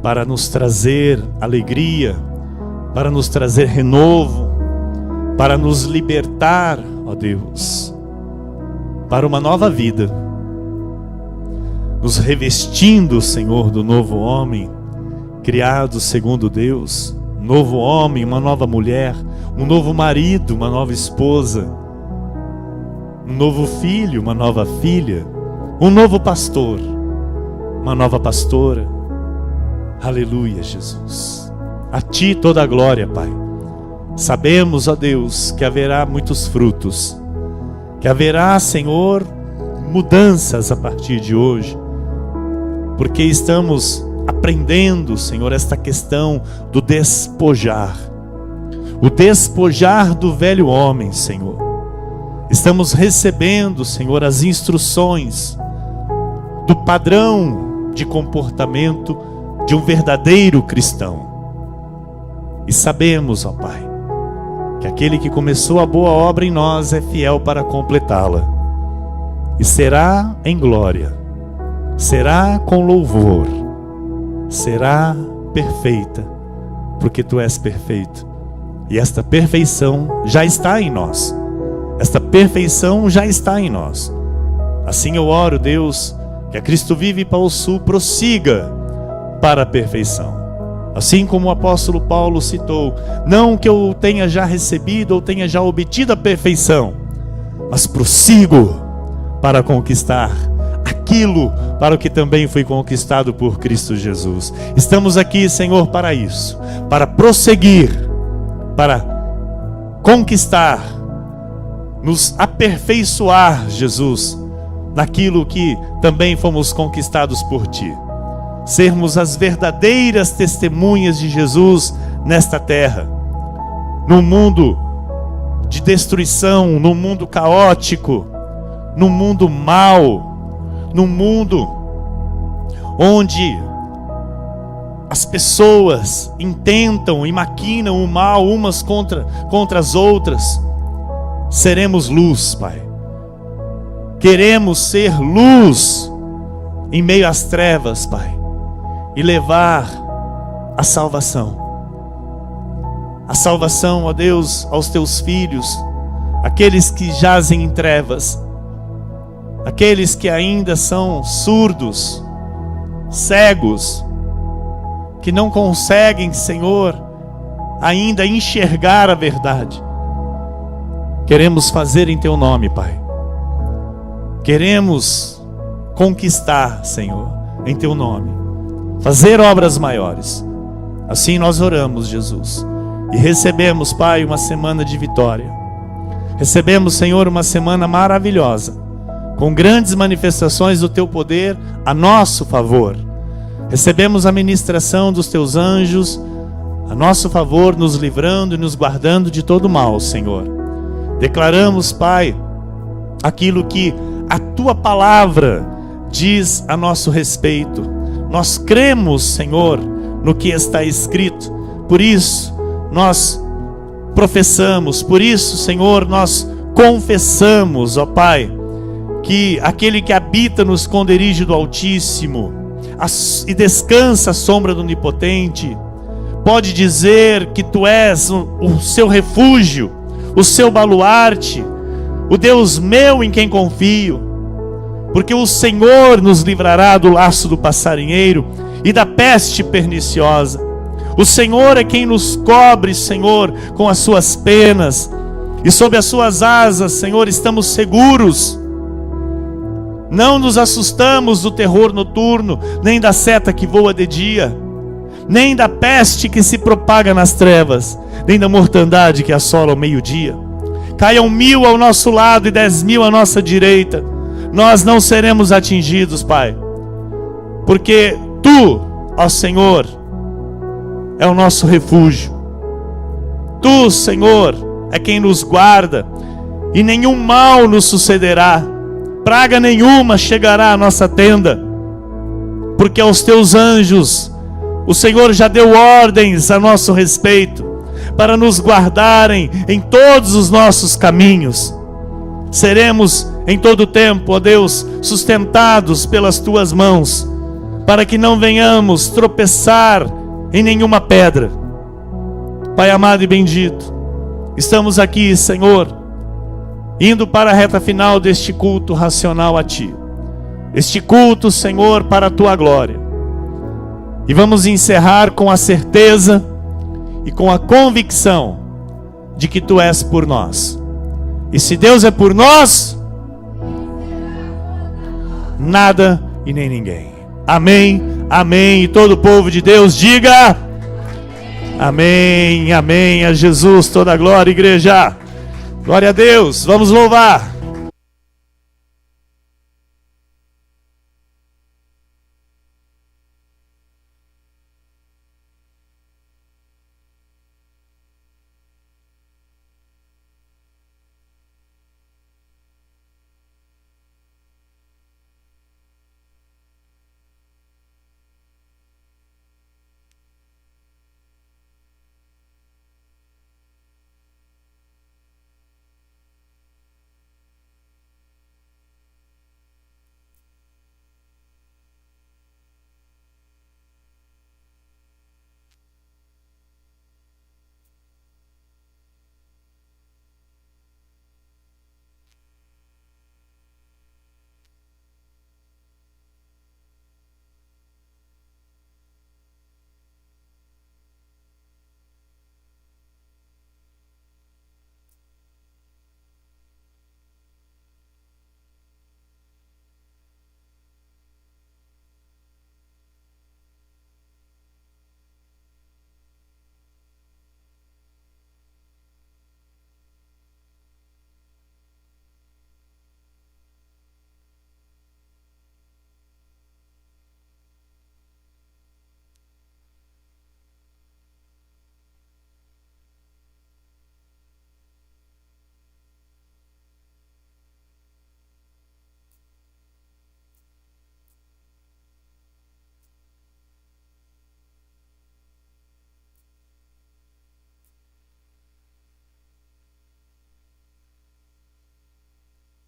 para nos trazer alegria, para nos trazer renovo, para nos libertar, ó Deus, para uma nova vida, nos revestindo, Senhor, do novo homem, criado segundo Deus, um novo homem, uma nova mulher, um novo marido, uma nova esposa, um novo filho, uma nova filha, um novo pastor, uma nova pastora. Aleluia, Jesus. A Ti toda a glória, Pai. Sabemos, ó Deus, que haverá muitos frutos, que haverá, Senhor, mudanças a partir de hoje, porque estamos aprendendo, Senhor, esta questão do despojar, o despojar do velho homem, Senhor. Estamos recebendo, Senhor, as instruções do padrão de comportamento de um verdadeiro cristão. E sabemos, ó Pai, que aquele que começou a boa obra em nós é fiel para completá-la. E será em glória, será com louvor, será perfeita, porque Tu és perfeito. E esta perfeição já está em nós. Esta perfeição já está em nós. Assim eu oro, Deus, que a Cristo Vive Pau Sul prossiga para a perfeição. Assim como o apóstolo Paulo citou, não que eu tenha já recebido ou tenha já obtido a perfeição, mas prossigo para conquistar aquilo para o que também foi conquistado por Cristo Jesus. Estamos aqui, Senhor, para isso, para prosseguir, para conquistar, nos aperfeiçoar, Jesus, naquilo que também fomos conquistados por Ti. Sermos as verdadeiras testemunhas de Jesus nesta terra, num mundo de destruição, num mundo caótico, num mundo mau, num mundo onde as pessoas intentam e maquinam o mal umas contra as outras. Seremos luz, Pai. Queremos ser luz em meio às trevas, Pai, e levar a salvação, ó Deus, aos Teus filhos, aqueles que jazem em trevas, aqueles que ainda são surdos, cegos, que não conseguem, Senhor, ainda enxergar a verdade. Queremos fazer em Teu nome, Pai. Queremos conquistar, Senhor, em Teu nome, fazer obras maiores. Assim nós oramos, Jesus, e recebemos, Pai, uma semana de vitória. Recebemos, Senhor, uma semana maravilhosa, com grandes manifestações do Teu poder a nosso favor. Recebemos a ministração dos Teus anjos a nosso favor, nos livrando e nos guardando de todo mal, Senhor. Declaramos, Pai, aquilo que a Tua palavra diz a nosso respeito. Nós cremos, Senhor, no que está escrito. Por isso, nós professamos, por isso, Senhor, nós confessamos, ó Pai, que aquele que habita no esconderijo do Altíssimo e descansa à sombra do Onipotente, pode dizer que Tu és o seu refúgio, o seu baluarte, o Deus meu em quem confio, porque o Senhor nos livrará do laço do passarinheiro e da peste perniciosa. O Senhor é quem nos cobre, Senhor, com as Suas penas, e sob as Suas asas, Senhor, estamos seguros. Não nos assustamos do terror noturno, nem da seta que voa de dia, nem da peste que se propaga nas trevas, nem da mortandade que assola ao meio-dia. Caiam 1000 ao nosso lado e 10.000 à nossa direita, nós não seremos atingidos, Pai, porque Tu, ó Senhor, é o nosso refúgio. Tu, Senhor, é quem nos guarda, e nenhum mal nos sucederá, praga nenhuma chegará à nossa tenda, porque aos Teus anjos o Senhor já deu ordens a nosso respeito, para nos guardarem em todos os nossos caminhos. Seremos em todo tempo, ó Deus, sustentados pelas Tuas mãos, para que não venhamos tropeçar em nenhuma pedra. Pai amado e bendito, estamos aqui, Senhor, indo para a reta final deste culto racional a Ti. Este culto, Senhor, para a Tua glória. E vamos encerrar com a certeza e com a convicção de que Tu és por nós. E se Deus é por nós, nada e nem ninguém. Amém, amém. E todo o povo de Deus diga amém, amém. A Jesus toda a glória, igreja. Glória a Deus, vamos louvar.